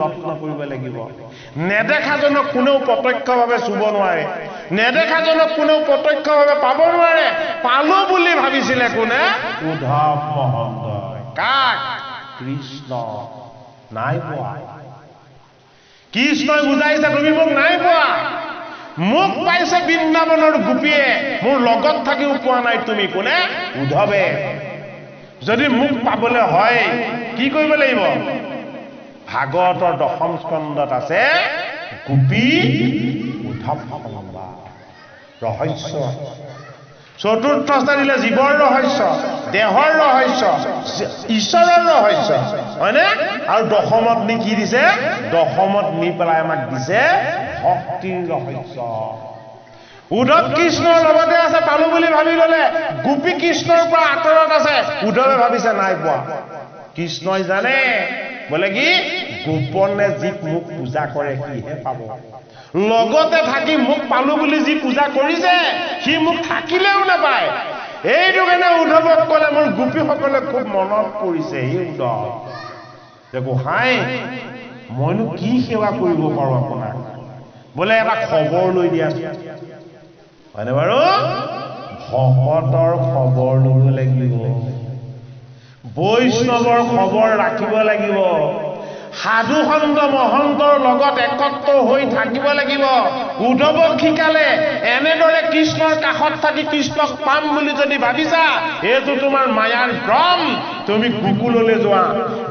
যত্ন কৰিব লাগিব নেদেখাজনক কোনেও প্ৰত্যক্ষভাৱে চুব নোৱাৰে নেদেখাজনক কোনেও প্ৰত্যক্ষভাৱে পাব নোৱাৰে পালো বুলি ভাবিছিলে কোনে উদ্ধৱ মহন্তই কাক কৃষ্ণ নাই পোৱা কৃষ্ণই বুজাইছে তুমি মোক নাই পোৱা মোক পাইছে বৃন্দাবনৰ গোপীয়ে মোৰ লগত থাকিও পোৱা নাই তুমি কোনে উদ্ধৱে যদি মোক পাবলৈ হয় কি কৰিব লাগিব ভাগৱতৰ দশম স্কন্ধত আছে গোপী উদ্ধৱ সংবাদ ৰহস্য চতুৰ্থ স্থানীয় জীৱৰ ৰহস্য দেহৰ ৰহস্য ঈশ্বৰৰ ৰহস্য হয়নে আৰু দশমত নি কি দিছে দশমত নি পেলাই আমাক দিছে ভক্তিৰ ৰহস্য উদ্ধৱ কৃষ্ণৰ লগতে আছে পালো বুলি ভাবি ললে গোপী কৃষ্ণৰ পৰা আঁতৰত আছে উদ্ধৱে ভাবিছে নাই পোৱা কৃষ্ণই জানে বলে কি গোপনে যি মোক পূজা কৰে সিহে পাব লগতে থাকি মোক পালো বুলি যি পূজা কৰিছে সি মোক থাকিলেও নাপায় এইটো কাৰণে উদ্ধৱক ক'লে মোৰ গোপীসকলে খুব মনত পৰিছে এই উদ্ধৱ যে গোহাঁই মইনো কি সেৱা কৰিব পাৰো আপোনাক বোলে এটা খবৰ লৈ দিয়াচোন হয়নে বাৰু ভকতৰ খবৰ ল'ব লাগিব বৈষ্ণৱৰ খবৰ ৰাখিব লাগিব সাধু সন্ত মহন্তৰ লগত একত্ৰ হৈ থাকিব লাগিব উদ্ধৱক শিকালে এনেদৰে কৃষ্ণৰ কাষত থাকি কৃষ্ণক পাম বুলি যদি ভাবিছা এইটো তোমাৰ মায়াৰ ভ্ৰম তুমি গোকুললৈ যোৱা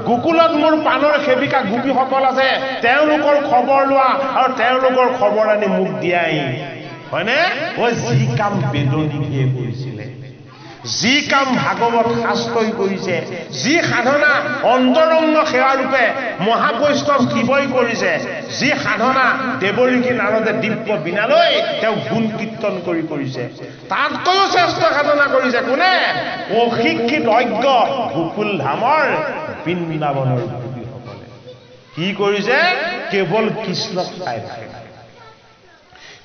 গোকুলত মোৰ পানৰ সেৱিকা গোপীসকল আছে তেওঁলোকৰ খবৰ লোৱা আৰু তেওঁলোকৰ খবৰ আনি মোক দিয়াই হয়নে ওই যি কাম বেদনীয়ে কৰিছিলে যি কাম ভাগৱত শাস্ত্ৰই কৰিছে যি সাধনা অন্তৰংগ সেৱা ৰূপে মহাবৈষ্ণৱ শিৱই কৰিছে যি সাধনা দেৱঋষি নাৰদে দিব্য বিনালৈ তেওঁ গুণ কীৰ্তন কৰি কৰিছে তাতকৈও শ্ৰেষ্ঠ সাধনা কৰিছে কোনে অশিক্ষিত অজ্ঞ গোকুল ধামৰ বৃন্দাবনৰ গোপীসকলে কি কৰিছে কেৱল কৃষ্ণক চাই থাকে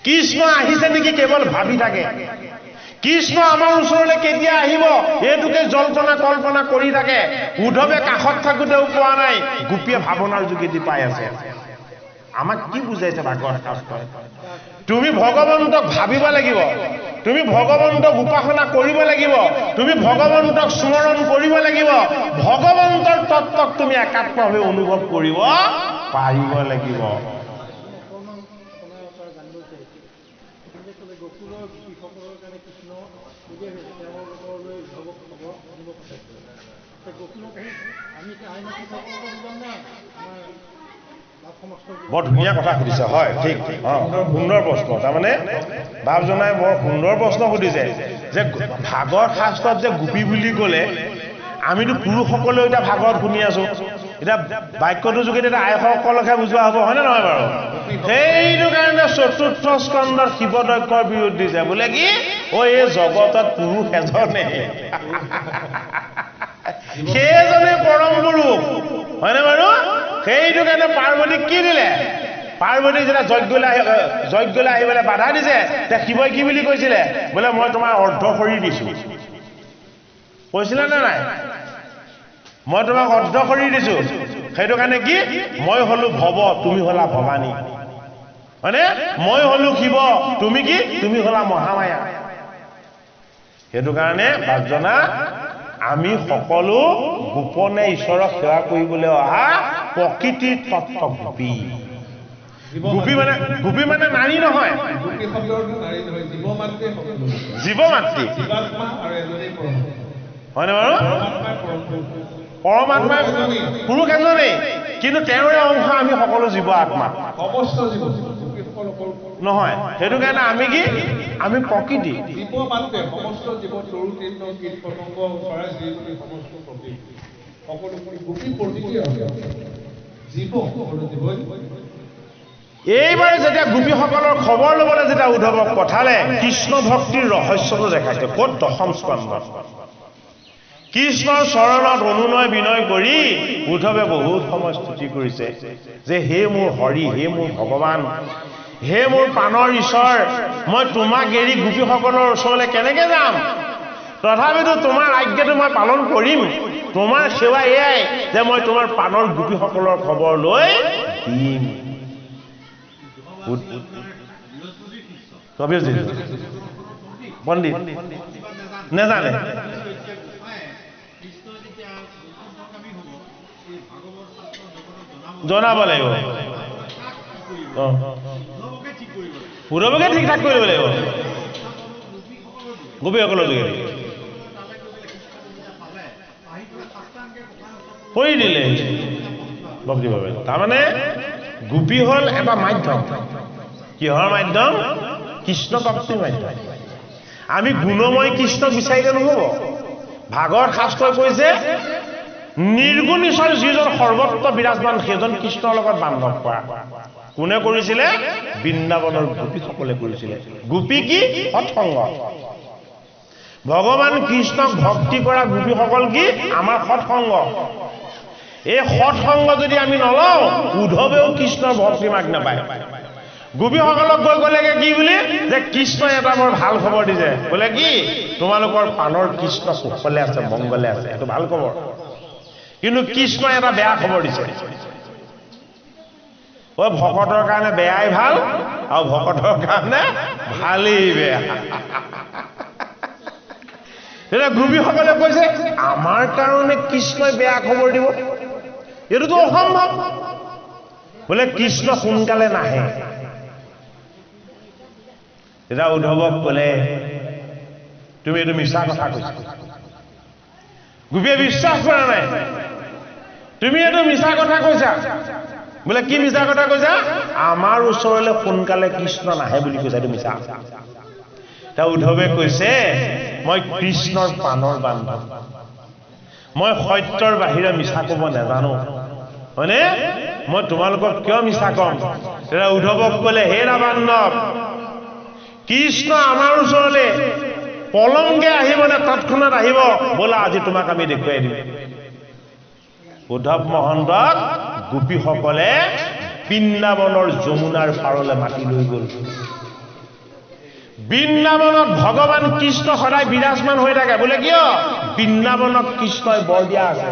কৃষ্ণ আহিছে নেকি কেৱল ভাবি থাকে কৃষ্ণ আমাৰ ওচৰলৈ কেতিয়া আহিব এইটোকে জল্পনা কল্পনা কৰি থাকে উদ্ধৱে কাষত থাকোতেও পোৱা নাই গোপীয়ে ভাৱনাৰ যোগেদি পাই আছে আমাক কি বুজাইছে ভাগৱত শাস্ত্ৰই তুমি ভগৱন্তক ভাবিব লাগিব তুমি ভগৱন্তক উপাসনা কৰিব লাগিব তুমি ভগৱন্তক স্মৰণ কৰিব লাগিব ভগৱন্তৰ তত্ত্বক তুমি একাত্মভাৱে অনুভৱ কৰিব পাৰিব লাগিব বৰ ধুনীয়া কথা সুধিছে হয় ঠিক সুন্দৰ প্ৰশ্ন তাৰমানে ভাৱ জনাই বৰ সুন্দৰ প্ৰশ্ন সুধিছে যে ভাগৱত শাস্ত্ৰত যে গোপী বুলি ক'লে আমিতো পুৰুষসকলেও এতিয়া ভাগৱত শুনি আছো এতিয়া বাক্যটোৰ যোগেদি এটা আইসকলকহে বুজোৱা হ'ব হয়নে নহয় বাৰু সেইটো কাৰণে চতুৰ্থ স্কন্ধৰ শিৱদক্ষৰ বিৰুদ্ধে দিছে বোলে কি এই জগতত পুৰুষ এজনে সেইজনে পৰম পুৰুষ হয়নে বাৰু সেইটো কাৰণে পাৰ্বতীক কি দিলে পাৰ্বতীক যেতিয়া যজ্ঞলৈ আহিবলৈ বাধা দিছে তেতিয়া শিৱই কি বুলি কৈছিলে বোলে মই তোমাৰ অৰ্ধ শৰীৰ দিছো কৈছিলে নে নাই মই তোমাক অৰ্ধ শৰীৰ দিছো সেইটো কাৰণে কি মই হলো ভৱ তুমি হলা ভৱানী হয়নে মই হলো শিৱ তুমি কি তুমি হলা মহামায়া সেইটো কাৰণে বাজনা আমি সকলো গোপনে ঈশ্বৰক সেৱা কৰিবলৈ অহা প্ৰকৃতিৰ তত্ত্ব গোপী মানে নাৰী নহয় জীৱ মাতৃ হয়নে বাৰু পৰমাত্মা পুৰুষ এজনেই কিন্তু তেওঁৰে অংশ আমি সকলো জীৱ আত্মা নহয় সেইটো কাৰণে আমি কি আমি প্ৰকৃতি এইবাৰ যেতিয়া গোপীসকলৰ খবৰ ল'বলৈ যেতিয়া উদ্ধৱক পঠালে কৃষ্ণ ভক্তিৰ ৰহস্যটো দেখাইছে ক'ত দশম স্কন্ধত কৃষ্ণৰ চৰণত অনুনয় বিনয় কৰি উদ্ধৱে বহুত সময় স্তুতি কৰিছে যে হে মোৰ হৰি হে মোৰ ভগৱান হে মোৰ প্ৰাণৰ ঈশ্বৰ মই তোমাক এৰি গোপীসকলৰ ওচৰলৈ কেনেকৈ যাম তথাপিতো তোমাৰ আজ্ঞাটো মই পালন কৰিম তোমাৰ সেৱা এয়াই যে মই তোমাৰ প্ৰাণৰ গোপীসকলৰ খবৰ লৈ ভীম পণ্ডিত নেজানে জনাব লাগিব উদ্ধৱকে ঠিক ঠাক কৰিব লাগিব গোপীসকলৰ যোগেদি কৰি দিলে ভক্তিভাৱে তাৰমানে গোপী হল এটা মাধ্যম কিহৰ মাধ্যম কৃষ্ণ ভক্তিৰ মাধ্যম আমি গুণময় কৃষ্ণ বিচাৰিলে নহব ভাগৱত শাস্ত্ৰই কৈছে নিৰ্গুণ ঈশ্বৰ যিজন সৰ্বত্ৰ বিৰাজমান সেইজন কৃষ্ণৰ লগত বান্ধৱ কৰা কোনে কৰিছিলে বৃন্দাবনৰ গোপীসকলে কৰিছিলে গোপী কি সৎসংগ ভগৱান কৃষ্ণক ভক্তি কৰা গোপীসকল কি আমাৰ সৎসংগ এই সৎসংগ যদি আমি নলওঁ উদ্ধৱেও কৃষ্ণৰ ভক্তি মাগ নাপায় গোপীসকলক গৈ গ'লেগে কি বুলি যে কৃষ্ণই এটা মোৰ ভাল খবৰ দিছে বোলে কি তোমালোকৰ পানৰ কৃষ্ণ কুশলে আছে মংগলে আছে এইটো ভাল খবৰ কিন্তু কৃষ্ণই এটা বেয়া খবৰ দিছে ও ভকতৰ কাৰণে বেয়াই ভাল আৰু ভকতৰ কাৰণে ভালেই বেয়া এটা গোপীসকলে কৈছে আমাৰ কাৰণে কৃষ্ণই বেয়া খবৰ দিব এইটোতো অসম্ভৱ বোলে কৃষ্ণ সোনকালে নাহে এটা উদ্ধৱক বোলে তুমি এইটো মিছা কথা কৈছা গোপীয়ে বিশ্বাস কৰা নাই তুমি এইটো মিছা কথা কৈছা বোলে কি মিছা কথা কৈছা আমাৰ ওচৰলৈ সোনকালে কৃষ্ণ নাহে বুলি কৈছা এইটো মিছা তা উদ্ধৱে কৈছে মই কৃষ্ণৰ পানৰ বান্ধৱ মই সত্যৰ বাহিৰে মিছা ক'ব নাজানো হয়নে মই তোমালোকক কিয় মিছা কম তেতিয়া উদ্ধৱক ক'লে হে ৰাবান্ধৱ কৃষ্ণ আমাৰ ওচৰলৈ পলমকে আহিব নে তৎক্ষণাত আহিব ব'লা আজি তোমাক আমি দেখুৱাই দিম উদ্ধৱ মহন্তক গোপীসকলে বৃন্দাবনৰ যমুনাৰ পাৰলৈ মাতি লৈ গ'ল বৃন্দাবনত ভগৱান কৃষ্ণ সদায় বিৰাজমান হৈ থাকে বোলে কিয় বৃন্দাবনত কৃষ্ণই বৰ দিয়া আছে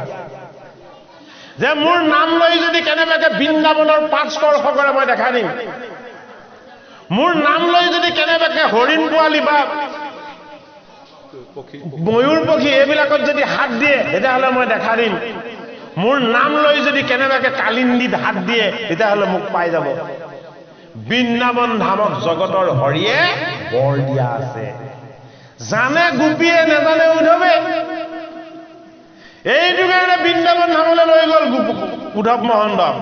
যে মোৰ নাম লৈ যদি কেনেবাকে বৃন্দাবনৰ পাঁচ স্পৰ্শ কৰে মই দেখা দিম মোৰ নাম লৈ যদি কেনেবাকে হৰিণ পোৱালি বা ময়ূৰ পক্ষী এইবিলাকত যদি হাত দিয়ে তেতিয়াহ'লে মই দেখা দিম মোৰ নাম লৈ যদি কেনেবাকে কালিন্দীত হাত দিয়ে তেতিয়াহ'লে মোক পাই যাব বৃন্দাবন ধামক জগতৰ হৰিয়ে বৰ দিয়া আছে জানে গোপীয়ে নাজানে উদ্ধৱে এইটো কাৰণে বৃন্দাবন ধামলৈ লৈ গ'ল উদ্ধৱ মহন্তক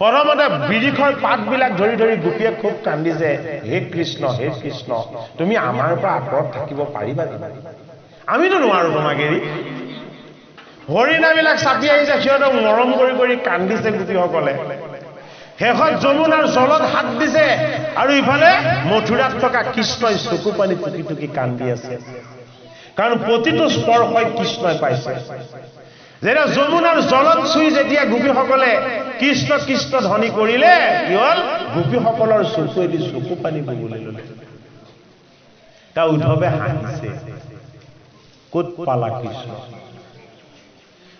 প্ৰথমতে বিৰিখৰ পাতবিলাক ধৰি ধৰি গোপীয়ে খুব কান্দিছে হে কৃষ্ণ তুমি আমাৰ পৰা আঁতৰত থাকিব পাৰিবা আমিতো নোৱাৰো তোমাক এৰি হৰিণাবিলাক চাপি আহিছে সিহঁতক মৰম কৰি কৰি কান্দিছে গোপীসকলে শেষত যমুনাৰ জলত হাত দিছে আৰু ইফালে মথুৰাত থকা কৃষ্ণই চকু পানী টুকি টুকি কান্দি আছে কাৰণ প্ৰতিটো স্পৰ্শই কৃষ্ণই পাইছে যেতিয়া যমুনাৰ জলত চুই যেতিয়া গোপীসকলে কৃষ্ণ কৃষ্ণ ধ্বনি কৰিলে কি হ'ল গোপীসকলৰ চকুৱেদি চকু পানী ববলৈ ল'লে তা উদ্ধৱে হাঁহিছে ক'ত পালা কৃষ্ণ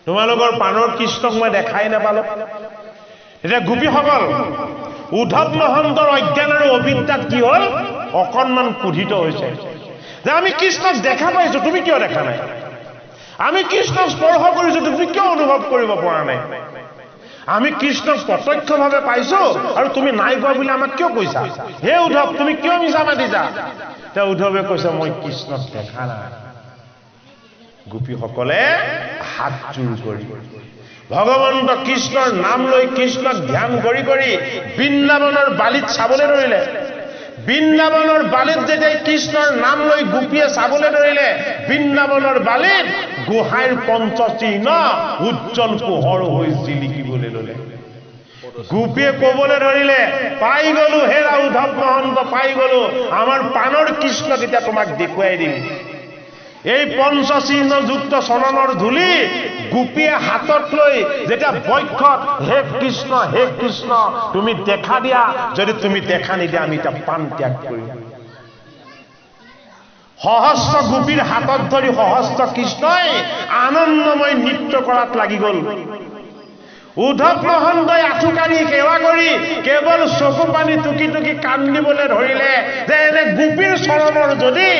তোমালোকৰ পানৰ কৃষ্ণক মই দেখাই নাপালো এতিয়া গোপীসকল উদ্ধৱ মহন্তৰ অজ্ঞান আৰু অবিদ্যাত কি হ'ল অকণমান কুধিত হৈছে যে আমি কৃষ্ণক দেখা পাইছো তুমি কিয় দেখা নাই আমি কৃষ্ণক স্পৰ্শ কৰিছো তুমি কিয় অনুভৱ কৰিব পৰা নাই আমি কৃষ্ণক প্ৰত্যক্ষভাৱে পাইছো আৰু তুমি নাই পোৱা বুলি আমাক কিয় কৈছা হে উদ্ধৱ তুমি কিয় মিছা মাতিছা তেওঁ উদ্ধৱে কৈছে মই কৃষ্ণক দেখা নাই গোপীসকলে হাত জোৰ কৰি ভগৱন্ত কৃষ্ণৰ নাম লৈ কৃষ্ণক ধ্যান কৰি কৰি বৃন্দাবনৰ বালিত চাবলৈ ধৰিলে বৃন্দাবনৰ বালিত যেতিয়া কৃষ্ণৰ নাম লৈ গোপীয়ে চাবলৈ ধৰিলে বৃন্দাবনৰ বালিত গোহাঁইৰ পঞ্চচিহ্ন উজ্জ্বল পোহৰ হৈ জিলিকিবলৈ ল'লে গোপীয়ে ক'বলৈ ধৰিলে পাই গলো হেৰা উদ্ধৱ মহন্ত পাই গলো আমাৰ পানৰ কৃষ্ণক এতিয়া তোমাক দেখুৱাই দিম এই পঞ্চচিহ্নযুক্ত চৰণৰ ধূলি গোপীয়ে হাতত লৈ যেতিয়া বক্ষত হে কৃষ্ণ তুমি দেখা দিয়া যদি তুমি দেখা নিদিয়া আমি এতিয়া পাণ ত্যাগ কৰিম সহস্ৰ গোপীৰ হাতত ধৰি সহস্ৰ কৃষ্ণই আনন্দময় নৃত্য কৰাত লাগি গ'ল উদ্ধৱ মহন্তই আঁঠুকাঢ়ি সেৱা কৰি কেৱল চকু পানী টুকি টুকি কান্দিবলৈ ধৰিলে যে এনে গোপীৰ চৰণৰ যদি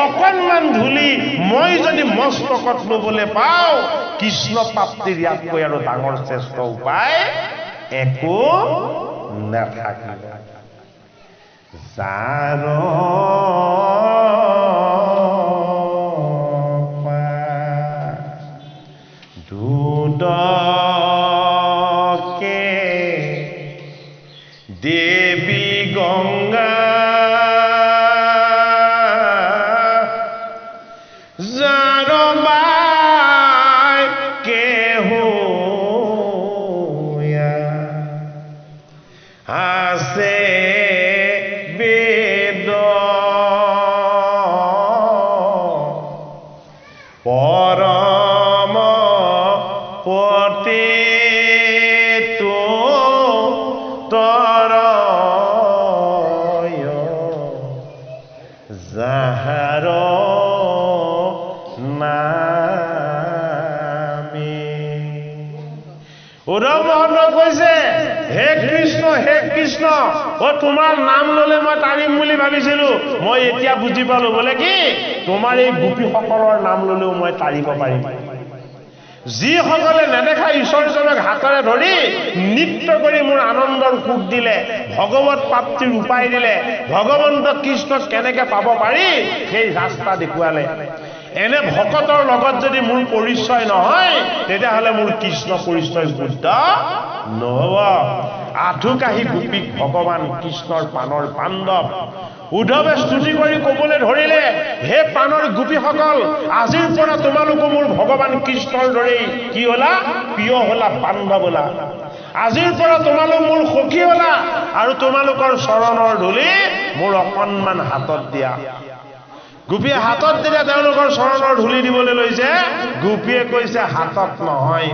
অকণমান ধূলি মই যদি মস্তকত ল'বলৈ পাওঁ কৃষ্ণ প্ৰাপ্তিৰ ইয়াতকৈ আৰু ডাঙৰ শ্ৰেষ্ঠ উপায় একো নাথাকিব। যাৰ দেৱী গংগা যাৰ বাই কেহুয়া আছে বেদ পৰম পতি যাহাৰ নামে উদ্ধৱ মহন্ত কৈছে হে কৃষ্ণ তোমাৰ নাম ললে মই তাৰিম বুলি ভাবিছিলো মই এতিয়া বুজি পালো বোলে কি তোমাৰ এই গোপীসকলৰ নাম ললেও মই তাৰিব পাৰিম। যিসকলে নেদেখা ঈশ্বৰজনক হাতেৰে ধৰি নৃত্য কৰি মোৰ আনন্দৰ সুখ দিলে ভগৱত প্ৰাপ্তিৰ উপায় দিলে ভগৱন্ত কৃষ্ণক কেনেকে পাব পাৰি সেই ৰাস্তা দেখুৱালে। এনে ভকতৰ লগত যদি মোৰ পৰিচয় নহয় তেতিয়াহ'লে মোৰ কৃষ্ণ পৰিচয় শুদ্ধ নহ'ব। আঁঠুকাঢ়ি গোপীক ভগৱান কৃষ্ণৰ পানৰ পাণ্ডৱ উদ্ধৱে স্তুতি কৰি ক'বলৈ ধৰিলে হে পানৰ গোপীসকল আজিৰ পৰা তোমালোকো মোৰ ভগৱান কৃষ্ণৰ দৰেই কি হলা প্ৰিয় হলা পাণ্ডৱ হলা। আজিৰ পৰা তোমালোক মোৰ সখী হলা আৰু তোমালোকৰ চৰণৰ ধূলি মোৰ অকণমান হাতত দিয়া। গোপীয়ে হাতত দিলে তেওঁলোকৰ চৰণৰ ধূলি দিবলৈ লৈছে গোপীয়ে কৈছে হাতত নহয়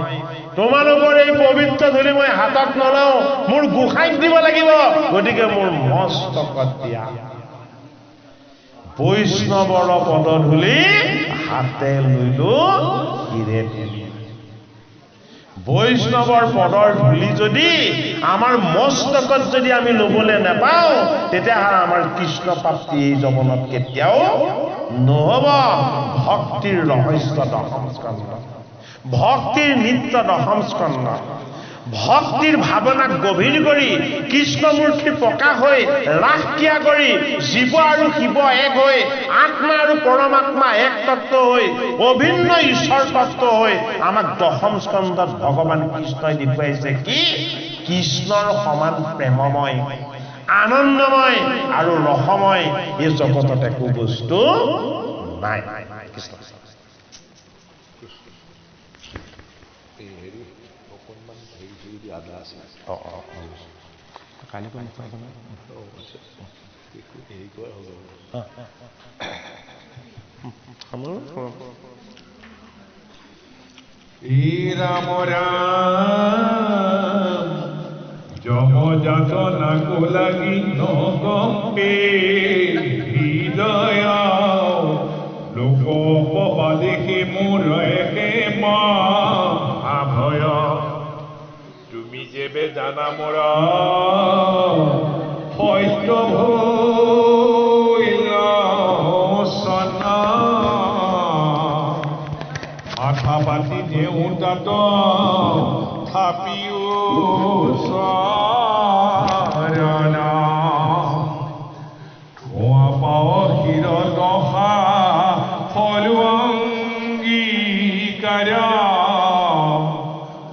তোমালোকৰ এই পবিত্ৰ ধূলি মই হাতত নলওঁ মোৰ গোসাঁইক দিব লাগিব গতিকে মোৰ মস্তকত দিয়া। বৈষ্ণৱৰ পদধূলি হাতে লইলো কিৰে তুলি। বৈষ্ণৱৰ পদৰ ধূলি যদি আমাৰ মস্তকত যদি আমি ল'বলৈ নাপাওঁ তেতিয়াহ'লে আমাৰ কৃষ্ণ প্ৰাপ্তি এই জীৱনত কেতিয়াও নহ'ব। ভক্তিৰ ৰহস্য দশম স্কন্ধ, ভক্তিৰ নিত্য দশম স্কন্ধ, ভক্তিৰ ভাৱনাক গভীৰ কৰি কৃষ্ণমূৰ্তি প্ৰকাশ হৈ ৰাস ক্ৰিয়া কৰি জীৱ আৰু শিৱ এক হৈ আত্মা আৰু পৰমাত্মা এক তত্ত্ব হৈ অভিন্ন ঈশ্বৰ তত্ত্ব হৈ আমাক দশম স্কন্ধত ভগৱান কৃষ্ণই দেখুৱাইছে কি কৃষ্ণৰ সমান প্ৰেমময় আনন্দময় আৰু ৰসময় এই জগতত একো বস্তু নাই। কৃষ্ণ ৰাম ৰাম যমজাত নাকো লাগি নগম্পে হৃদয় লোক দেখি মোৰ একে মহাভয় তুমি যেবে জানা মোৰা সত্য ভইল সনা মাথা পাতি দেউ তাত থাপিও চৰণা ধোঁৱা পাও শিৰ দহা ফলুংগীকাৰ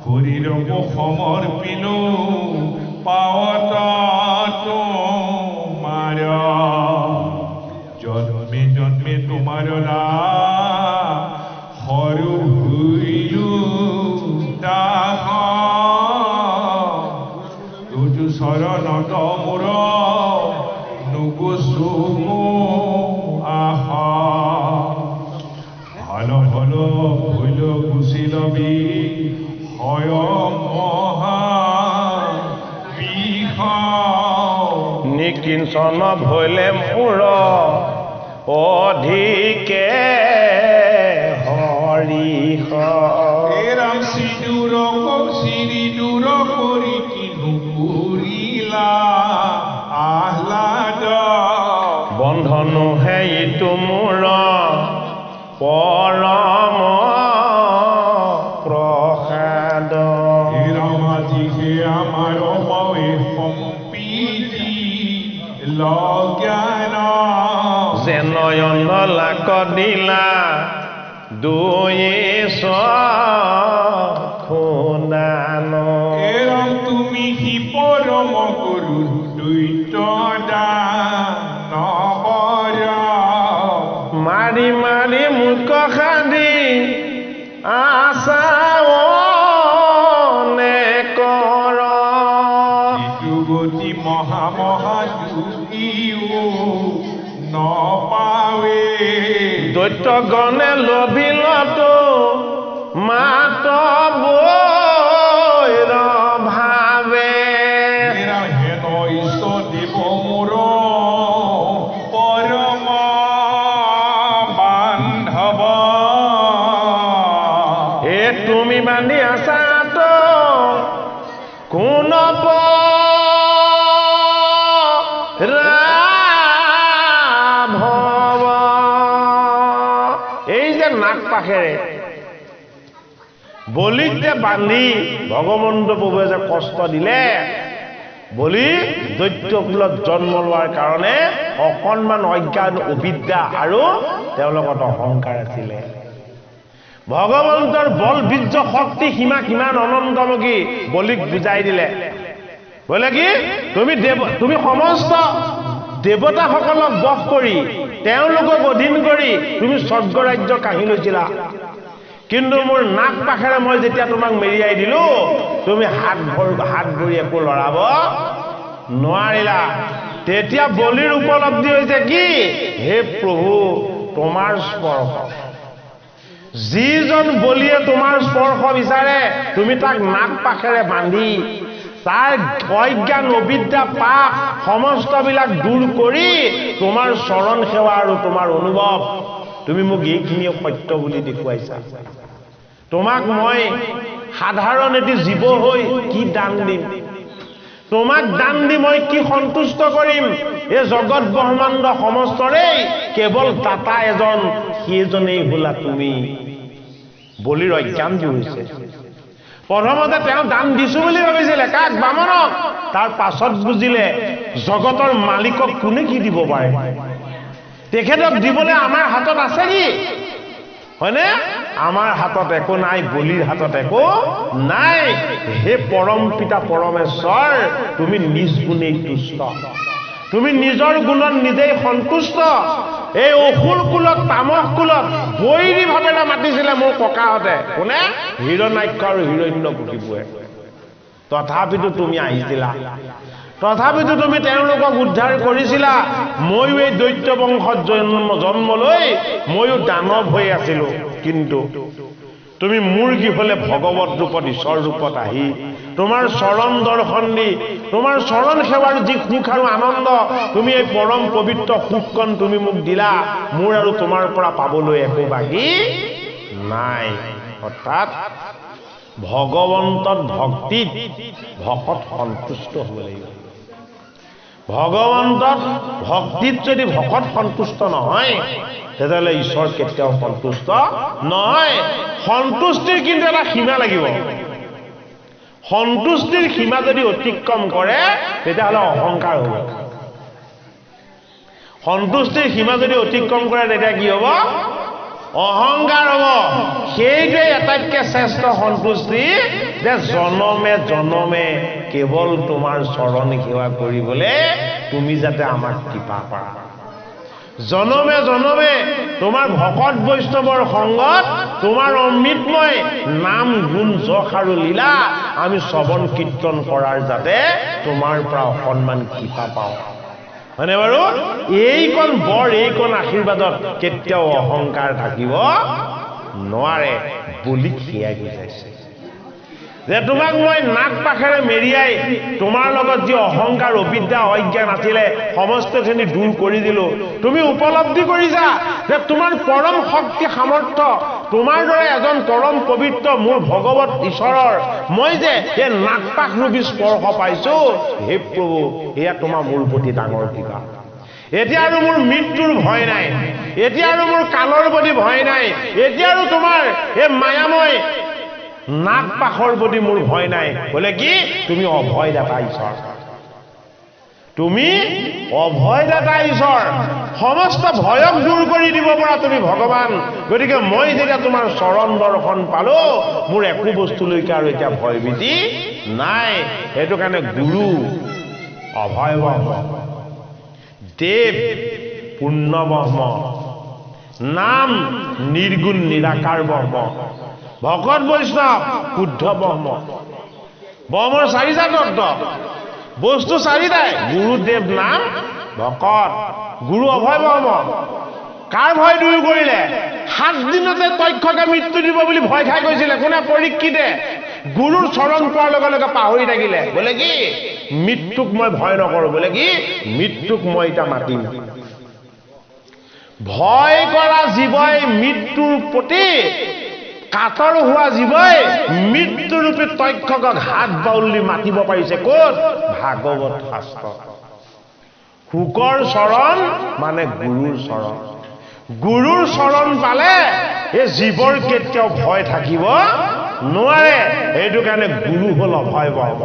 শৰীৰক সমৰ্পিলো পাৱত তোমাৰ জন্মে জন্মে তোমাৰ নাম সৰু হইলো দাস তুজু শৰণত মোৰ নুগুচো আহা ভাল ভাল ভুল গুচি লবি হয় মহা নিকিঞ্চন ভৈলে মোৰ অধিকে হৰিষ ৰাম সিঁদুৰ দিলা আহ্লাদ বন্ধনো সেইটো মোৰ পৰম প্ৰসাদ ৰামাজিহে আমাৰ মৱে সম্পীতি লজ্ঞান যে নয়ন লাক দিলা দুয়ে খুনান এৰম তুমি হি পৰম গুৰু দৈত্য দানৱৰ মাৰি মাৰি মুখ খান্দি আশাও নে কৰ যুগতি মহামহাযোগীও নপাৱে দৈত্য গণে লভিলতো মাত বৈৰ ভাৱে হেন ঈশ্বৰ দেৱ মোৰ পৰম বান্ধৱ এ তুমি বান্ধি আছাতো কোন ভৱ এই যে নাক পাখেৰে বলিক যে বান্ধি ভগৱন্ত প্ৰভুৱে যে কষ্ট দিলে বলি দৈত্যকুলত জন্ম লোৱাৰ কাৰণে অকণমান অজ্ঞান অবিদ্যা আৰু তেওঁৰ লগত অহংকাৰ আছিলে ভগৱন্তৰ বল বীৰ্য শক্তি সীমা কিমান অনন্তমুখী বলিক বুজাই দিলে বোলে কি তুমি সমস্ত দেৱতাসকলক বশ কৰি তেওঁলোকক অধীন কৰি তুমি স্বৰ্গ ৰাজ্য কাঢ়ি লৈছিলা কিন্তু মোৰ নাক পাখেৰে মই যেতিয়া তোমাক মেৰিয়াই দিলো তুমি হাত ভৰি একো লৰাব নোৱাৰিলা তেতিয়া বলিৰ উপলব্ধি হৈছে কি হে প্ৰভু তোমাৰ স্পৰ্শ যিজন বলিয়ে তোমাৰ স্পৰ্শ বিচাৰে তুমি তাক নাক পাখেৰে বান্ধি তাৰ অজ্ঞান অবিদ্যা পাপ সমস্তবিলাক দূৰ কৰি তোমাৰ চৰণ সেৱা আৰু তোমাৰ অনুভৱ তুমি মোক এইখিনি সত্য বুলি দেখুৱাইছা তোমাক মই সাধাৰণ এটি জীৱ হৈ কি দান দিম তোমাক দান দি মই কি সন্তুষ্ট কৰিম এই জগত ব্ৰহ্মাণ্ড সমস্তৰে কেৱল দাতা এজন সেইজনেই হলা তুমি বলিৰ অজ্ঞান দূৰ হৈছে প্ৰথমতে তেওঁ দান দিছো বুলি ভাবিছিলে কাক বামনক তাৰ পাছত বুজিলে জগতৰ মালিকক কোনে কি দিব পাৰে তেখেতক দিবলৈ আমাৰ হাতত আছে কি হয়নে আমাৰ হাতত একো নাই বলিৰ হাতত একো নাই হে পৰম পিতা পৰমেশ্বৰ তুমি নিজ গুণেই তুষ্ট তুমি নিজৰ গুণত নিজেই সন্তুষ্ট এই অসুৰ কুলত তামস কুলত বৈৰী ভাৱেৰে মাতিছিলে মোৰ ককাহঁতে কোনে হিৰণ্যাক্ষ আৰু হিৰণ্যকশিপুৱে তথাপিতো তুমি আহিছিলা তথাপিতো তুমি তেওঁলোকক উদ্ধাৰ কৰিছিলা ময়ো এই দৈত্য বংশত জন্ম লৈ ময়ো দানৱ হৈ আছিলো কিন্তু তুমি মোৰ কি হলে ভগৱত ৰূপত ঈশ্বৰ ৰূপত আহি তোমাৰ চৰণ দৰ্শন দি তোমাৰ চৰণ সেৱাৰ যি সুখ আৰু আনন্দ তুমি এই পৰম পবিত্ৰ সুখকণ তুমি মোক দিলা মোৰ আৰু তোমাৰ পৰা পাবলৈ একো বাকী নাই অৰ্থাৎ ভগৱন্তত ভক্তিত ভকত সন্তুষ্ট হ'ব লাগিব ভগৱন্তত ভক্তিত যদি ভকত সন্তুষ্ট নহয় তেতিয়াহ'লে ঈশ্বৰ কেতিয়াও সন্তুষ্ট নহয় সন্তুষ্টিৰ কিন্তু এটা সীমা লাগিব সন্তুষ্টিৰ সীমা যদি অতিক্ৰম কৰে তেতিয়াহ'লে অহংকাৰ হ'ব সন্তুষ্টিৰ সীমা যদি অতিক্ৰম কৰে তেতিয়া কি হ'ব অহংকাৰ হ'ব সেইটোৱে আটাইতকৈ শ্ৰেষ্ঠ সন্তুষ্টি যে জনমে জনমে কেৱল তোমাৰ চৰণ সেৱা কৰিবলৈ তুমি যাতে আমাক কৃপা কৰা জনমে জনমে তোমাৰ ভকত বৈষ্ণৱৰ সংগত তোমাৰ অমৃতময় নাম গুণ যশ আৰু লীলা আমি শ্ৰৱণ কীৰ্তন কৰাৰ যাতে তোমাৰ পৰা অকণমান কৃপা পাওঁ হয়নে বাৰু এইকণ বৰ এইকণ আশীৰ্বাদত কেতিয়াও অহংকাৰ থাকিব নোৱাৰে বলিক সেয়া বুজাইছে যে তোমাক মই নাক পাখেৰে মেৰিয়াই তোমাৰ লগত যি অহংকাৰ অবিদ্যা অজ্ঞান আছিলে সমস্তখিনি দূৰ কৰি দিলো তুমি উপলব্ধি কৰিছা যে তোমাৰ পৰম শক্তি সামৰ্থ্য তোমাৰ দৰে এজন পৰম পবিত্ৰ মোৰ ভগৱত ঈশ্বৰৰ মই যে এই নাক পাখ ৰূপী স্পৰ্শ পাইছো হে প্ৰভু এয়া তোমাৰ মোৰ প্ৰতি ডাঙৰ কৃপা এতিয়া আৰু মোৰ মৃত্যুৰ ভয় নাই এতিয়া আৰু মোৰ কালৰ প্ৰতি ভয় নাই এতিয়া আৰু তোমাৰ এই মায়াময় নাক পাখৰ প্ৰতি মোৰ ভয় নাই বোলে কি তুমি অভয় দাতা ঈশ্বৰ তুমি অভয় দাতা ঈশ্বৰ সমস্ত ভয়ক দূৰ কৰি দিব পৰা তুমি ভগৱান গতিকে মই যেতিয়া তোমাৰ চৰণ দৰ্শন পালো মোৰ একো বস্তুলৈকে আৰু এতিয়া ভয়ভীতি নাই সেইটো কাৰণে গুৰু অভয় ব্ৰহ্ম দেৱ পূৰ্ণ ব্ৰহ্ম নাম নিৰ্গুণ নিৰাকাৰ ব্ৰহ্ম ভকত বৈষ্ণৱ শুদ্ধ ব্ৰহ্ম ব্ৰহ্মৰ চাৰিটা তত্ত্ব বস্তু চাৰিটাই গুৰুদেৱ নাম ভকত গুৰু অভয় ব্ৰহ্ম কাৰ ভয় দূৰ কৰিলে 7 দিনতে তক্ষকে মৃত্যু দিব বুলি ভয় খাই গৈছিলে কোনে পৰীক্ষিতে গুৰুৰ চৰণ পোৱাৰ লগে লগে পাহৰি থাকিলে বোলে কি মৃত্যুক মই ভয় নকৰো বোলে কি মৃত্যুক মই এতিয়া মাতিম ভয় কৰা জীৱই মৃত্যুৰ প্ৰতি কাতৰ হোৱা জীৱই মৃত্যুৰূপী তক্ষকক হাত বাউলি মাতিব পাৰিছে ক'ত ভাগৱত শাস্ত্ৰ শুকৰ চৰণ মানে গুৰুৰ চৰণ পালে এই জীৱৰ কেতিয়াও ভয় থাকিব নোৱাৰে এইটো কাৰণে গুৰু হ'ল অভয় ব্ৰহ্ম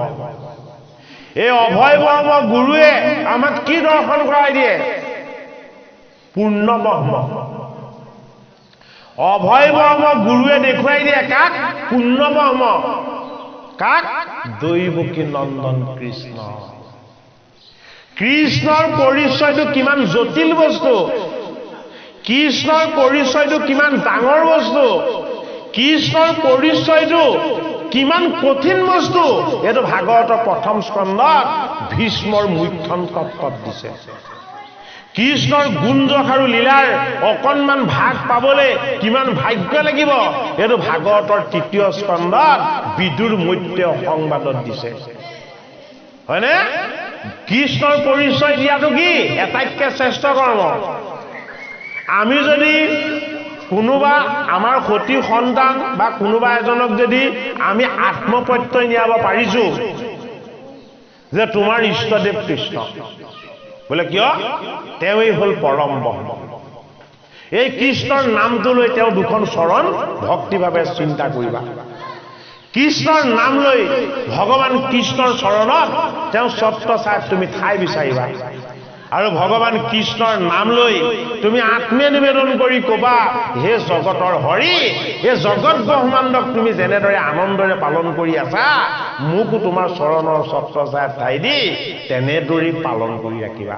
এই অভয় ব্ৰহ্ম গুৰুৱে আমাক কি দৰ্শন কৰাই দিয়ে পূৰ্ণ ব্ৰহ্ম অভয় ব্ৰহ্ম গুৰুৱে দেখুৱাই দিয়ে কাক পূৰ্ণ ব্ৰহ্ম কাক দৈৱকী নন্দন কৃষ্ণ কৃষ্ণৰ পৰিচয়টো কিমান জটিল বস্তু কৃষ্ণৰ পৰিচয়টো কিমান ডাঙৰ বস্তু কৃষ্ণৰ পৰিচয়টো কিমান কঠিন বস্তু এইটো ভাগৱতৰ প্ৰথম স্কন্ধত ভীষ্মৰ মুখ্যন তত্ত্বত দিছে কৃষ্ণৰ গুণযশ আৰু লীলাৰ অকণমান ভাগ পাবলৈ কিমান ভাগ্য লাগিব এইটো ভাগৱতৰ তৃতীয় স্কন্ধত বিদুৰ মৈত্ৰেয় সংবাদত দিছে হয়নে কৃষ্ণৰ পৰিচয় দিয়াটো কি এটাইতকৈ শ্ৰেষ্ঠ কৰ্ম আমি যদি কোনোবা আমাৰ সতি সন্তান বা কোনোবা এজনক যদি আমি আত্মপ্ৰত্যয় নিয়াব পাৰিছো যে তোমাৰ ইষ্টদেৱ কৃষ্ণ বোলে কিয় তেওঁই হ'ল পৰম ব্ৰহ্ম এই কৃষ্ণৰ নামটো লৈ তেওঁ দুখন চৰণ ভক্তিভাৱে চিন্তা কৰিবা কৃষ্ণৰ নাম লৈ ভগৱান কৃষ্ণৰ চৰণত তেওঁ ছত্ৰ ছায়াত তুমি ঠাই বিচাৰিবা আৰু ভগৱান কৃষ্ণৰ নাম লৈ তুমি আত্মীয় নিবেদন কৰি কবা হে জগতৰ হৰি হে জগত ব্ৰহ্মাণ্ডক তুমি যেনেদৰে আনন্দৰে পালন কৰি আছা মোকো তোমাৰ চৰণৰ ছত্ৰ ছায়াত ঠাই দি তেনেদৰে পালন কৰি ৰাখিবা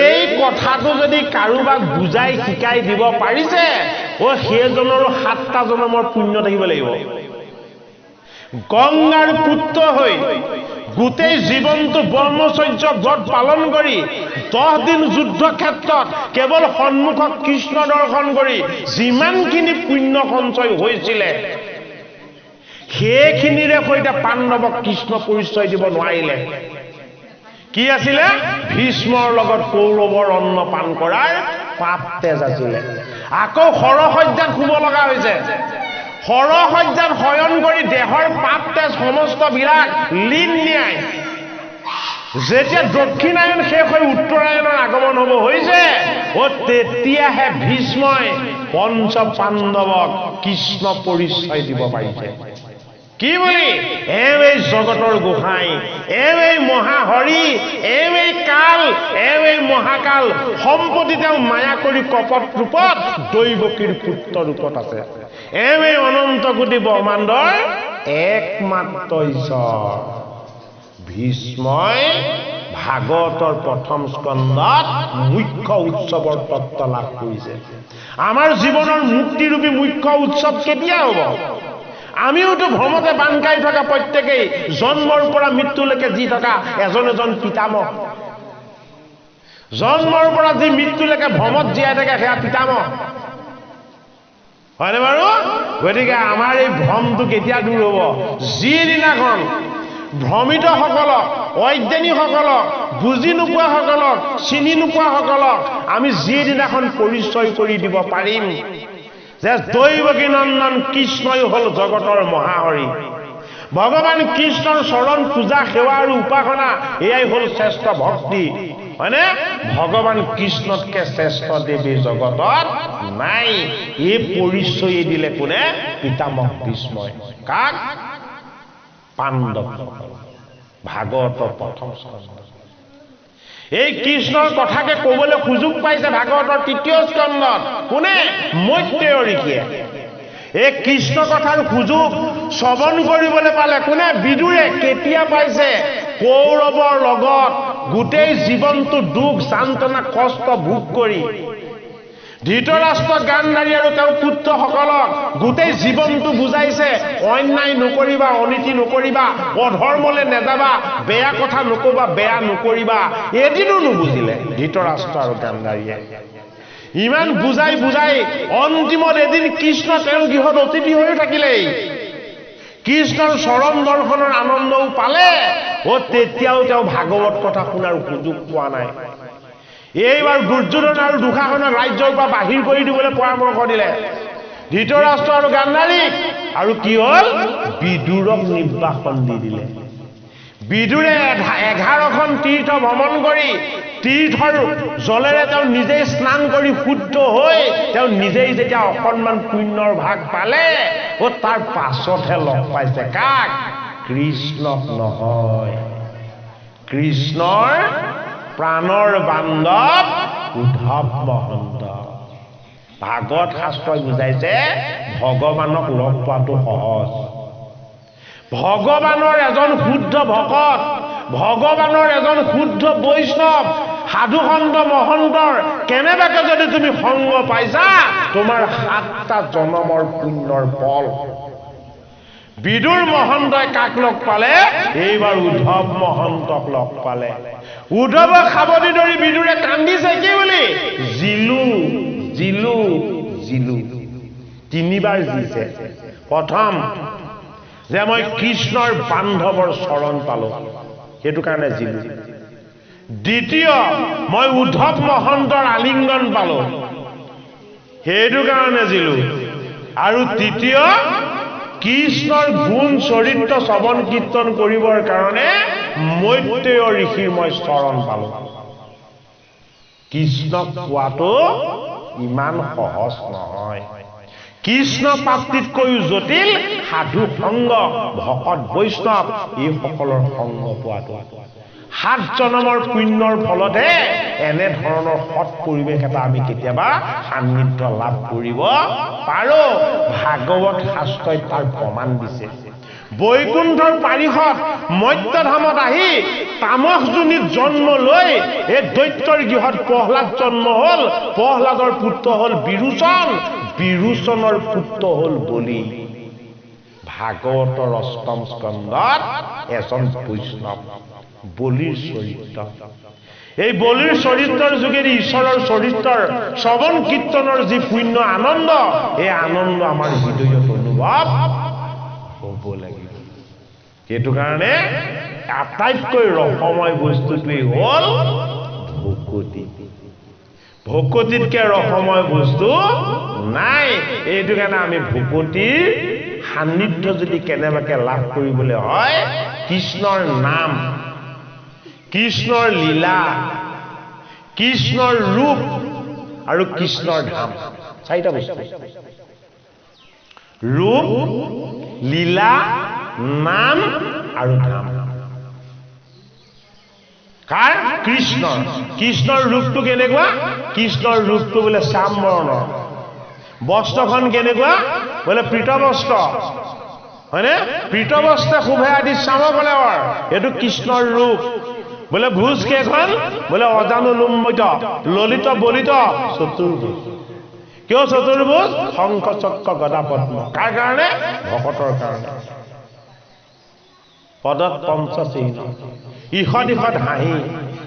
এই কথাটো যদি কাৰোবাক বুজাই শিকাই দিব পাৰিছে ও সেইজনৰো 7টা জনমৰ পুণ্য থাকিব লাগিব গংগাৰ পুত্ৰ হৈ গোটেই জীৱনটো ব্ৰহ্মচৰ্য ব্ৰত পালন কৰি 10 দিন যুদ্ধ ক্ষেত্ৰত কেৱল সন্মুখত কৃষ্ণ দৰ্শন কৰি যিমানখিনি পুণ্য সঞ্চয় হৈছিলে সেইখিনিৰে সৈতে পাণ্ডৱক কৃষ্ণ পৰিচয় দিব নোৱাৰিলে কি আছিলে ভীষ্মৰ লগত কৌৰৱৰ অন্ন পান কৰাৰ পাপ তেজ আছিলে আকৌ সৰসজ্জাত শুব লগা হৈছে সৰসজ্জাত শয়ন কৰি দেহৰ পাপ তেজ সমস্ত বিলাক লীন নিয়াই যেতিয়া দক্ষিণায়ন শেষ হৈ উত্তৰায়ণৰ আগমন হ'ব হৈছে ও তেতিয়াহে ভীষ্মই পঞ্চ পাণ্ডৱক কৃষ্ণ পৰিচয় দিব পাৰিছে কি বুলি এই জগতৰ গোসাঁই এই মহাহৰি এই কাল এই মহাকাল সম্পত্তি তেওঁ মায়া কৰি কপট ৰূপত দৈৱকীৰ পুত্ৰ ৰূপত আছে এই অনন্ত কোটি ব্ৰহ্মাণ্ডৰ একমাত্ৰ ঈশ্বৰ ভীষ্মই ভাগৱতৰ প্ৰথম স্কন্ধত মুখ্য উৎসৱৰ তত্ত্ব লাভ কৰিছে আমাৰ জীৱনৰ মুক্তিৰূপী মুখ্য উৎসৱ কেতিয়া হ'ব আমিওতো ভ্ৰমতে বান্ধ খাই থকা প্ৰত্যেকেই জন্মৰ পৰা মৃত্যুলৈকে যি থকা এজন পিতামহ জন্মৰ পৰা যি মৃত্যুলৈকে ভ্ৰমত জীয়াই থাকে সেয়া পিতামহ হয়নে বাৰু? গতিকে আমাৰ এই ভ্ৰমটো কেতিয়া দূৰ হ'ব? যিদিনাখন ভ্ৰমিতসকলক, অজ্ঞানীসকলক, বুজি নোপোৱাসকলক, চিনি নোপোৱাসকলক আমি যিদিনাখন পৰিচয় কৰি দিব পাৰিম যে দৈৱকী নন্দন কৃষ্ণই হ'ল জগতৰ মহাহৰি, ভগৱান কৃষ্ণৰ চৰণ পূজা সেৱা আৰু উপাসনা এয়াই হ'ল শ্ৰেষ্ঠ ভক্তি, হয়নে? ভগৱান কৃষ্ণতকে শ্ৰেষ্ঠ দেৱী জগতত নাই। এই পৰিচয় দিলে কোনে? পিতামহ ভীষ্মই। কাক? পাণ্ডৱ। ভাগৱতৰ প্ৰথম স্কন্ধ। এই কৃষ্ণৰ কথাকে ক'বলৈ সুযোগ পাইছে ভাগৱতৰ তৃতীয় স্কন্ধত। কোনে? মৈত্ৰেয় ঋষিয়ে। এই কৃষ্ণ কথাৰ সুযোগ শ্ৰৱণ কৰিবলৈ পালে কোনে? বিদুৰে। কেতিয়া পাইছে? কৌৰৱৰ লগত গোটেই জীৱনটো দুখ যান্ত্ৰণা কষ্ট ভোগ কৰি ধৃতৰাষ্ট্ৰ গান্ধাৰী আৰু তেওঁৰ পুত্ৰসকলক গোটেই জীৱনটো বুজাইছে, অন্যায় নকৰিবা, অনীতি নকৰিবা, অধৰ্মলৈ নেযাবা, বেয়া কথা নকবা, বেয়া নকৰিবা। এদিনো নুবুজিলে ধৃতৰাষ্ট্ৰ আৰু গান্ধাৰীয়ে। ইমান বুজাই বুজাই অন্তিমত এদিন কৃষ্ণ তেওঁৰ গৃহত অতিথি হৈও থাকিলেই। কৃষ্ণৰ চৰণ দৰ্শনৰ আনন্দও পালে। তেতিয়াও তেওঁ ভাগৱত কথা শুনাৰ সুযোগ পোৱা নাই। এইবাৰ দুৰ্যোধন আৰু দুঃশাসনক ৰাজ্যৰ পৰা বাহিৰ কৰি দিবলৈ পৰামৰ্শ দিলে ধৃতৰাষ্ট্ৰ আৰু গান্ধাৰীক। আৰু কি হ'ল? বিদুৰক নিৰ্বাসন দি দিলে। বিদুৰে 11খন তীৰ্থ ভ্ৰমণ কৰি তীৰ্থৰ জলেৰে তেওঁ নিজেই স্নান কৰি শুদ্ধ হৈ তেওঁ নিজেই যেতিয়া অকণমান পুণ্যৰ ভাগ পালে, তাৰ পাছতহে লগ পাইছে কাক? কৃষ্ণক নহয়, কৃষ্ণৰ প্ৰাণৰ বান্ধৱ উদ্ধৱ মহন্ত। ভাগৱত শাস্ত্ৰই বুজাইছে ভগৱানক লগ পোৱাটো সহজ। ভগৱানৰ এজন শুদ্ধ ভকত, ভগৱানৰ এজন শুদ্ধ বৈষ্ণৱ, সাধু সন্ত মহন্তৰ কেনেবাকে যদি তুমি সংগ পাইছা, তোমাৰ 7টা জনমৰ পুণ্যৰ ফল। বিদুৰ মহন্তই কাক লগ পালে? এইবাৰ উদ্ধৱ মহন্তক লগ পালে। উদ্ধৱক সাৱটি ধৰি বিদুৰে কান্দিছে কি বুলি? জিলু জিলু জিলু। 3বাৰ জিছে। প্ৰথম যে মই কৃষ্ণৰ বান্ধৱৰ চৰণ পালো, সেইটো কাৰণে জিলু। দ্বিতীয়, মই উদ্ধৱ মহন্তৰ আলিংগন পালো, সেইটো কাৰণে জিলু। আৰু তৃতীয়, কৃষ্ণৰ গুণ চৰিত্ৰ শ্ৰৱণ কীৰ্তন কৰিবৰ কাৰণে মৈত্ৰেয় ঋষিৰ মই চৰণ পালো। কৃষ্ণক পোৱাটো ইমান সহজ নহয়। কৃষ্ণ প্ৰাপ্তিতকৈও জটিল সাধু সংগ, ভকত বৈষ্ণৱ এইসকলৰ সংগ পোৱাটো। 7 জনমৰ পুণ্যৰ ফলতহে এনেধৰণৰ সৎ পৰিৱেশ এটা আমি কেতিয়াবা সান্নিধ্য লাভ কৰিব পাৰো। ভাগৱত শাস্ত্ৰই তাৰ প্ৰমাণ দিছে। বৈকুণ্ঠৰ পাৰিষদ মৰ্ত্যধামত আহি তামস যোনিত জন্ম লৈ এই দৈত্যৰ গৃহত প্ৰহ্লাদ জন্ম হ'ল। প্ৰহ্লাদৰ পুত্ৰ হ'ল বিৰোচন, বিৰোচনৰ পুত্ৰ হ'ল বলি। ভাগৱতৰ 8ম স্কন্ধত এজন বৈষ্ণৱ বলিৰ চৰিত্ৰ। এই বলিৰ চৰিত্ৰৰ যোগেদি ঈশ্বৰৰ চৰিত্ৰৰ শ্ৰৱণ কীৰ্তনৰ যি পুণ্য আনন্দ, এই আনন্দ আমাৰ হৃদয়ত অনুভৱ হ'ব লাগিব। সেইটো কাৰণে আটাইতকৈ ৰসময় বস্তুটোৱেই হ'ল ভকতি। ভকতিতকে ৰসময় বস্তু নাই। এইটো কাৰণে আমি ভকতিৰ সান্নিধ্য যদি কেনেবাকে লাভ কৰিবলৈ হয়, কৃষ্ণৰ নাম, কৃষ্ণৰ লীলা, কৃষ্ণৰ ৰূপ আৰু কৃষ্ণৰ ধাম, 4টা বস্তু। ৰূপ, লীলা, নাম আৰু ধাম। কাৰ? কৃষ্ণৰ। কৃষ্ণৰ ৰূপটো কেনেকুৱা? কৃষ্ণৰ ৰূপটো বোলে শ্যাম বৰণৰ। বস্ত্ৰখন কেনেকুৱা? বোলে পীত বস্ত্ৰ, হয়নে? পীত বস্ত্ৰে শোভে আদি শ্যামকলেৱৰ, এইটো কৃষ্ণৰ ৰূপ। বোলে ভোজ কেইখন? বোলে অজানুলম্বিত, ললিত বলিত, চতুৰ্ভুজ। কিয় চতুৰ্ভুজ? শংখ চক্ৰ গদা পদ্ম। কাৰ কাৰণে? ভকতৰ কাৰণে। পদত পঞ্চচিহ্ন, ইষদ ইষদ হাঁহি,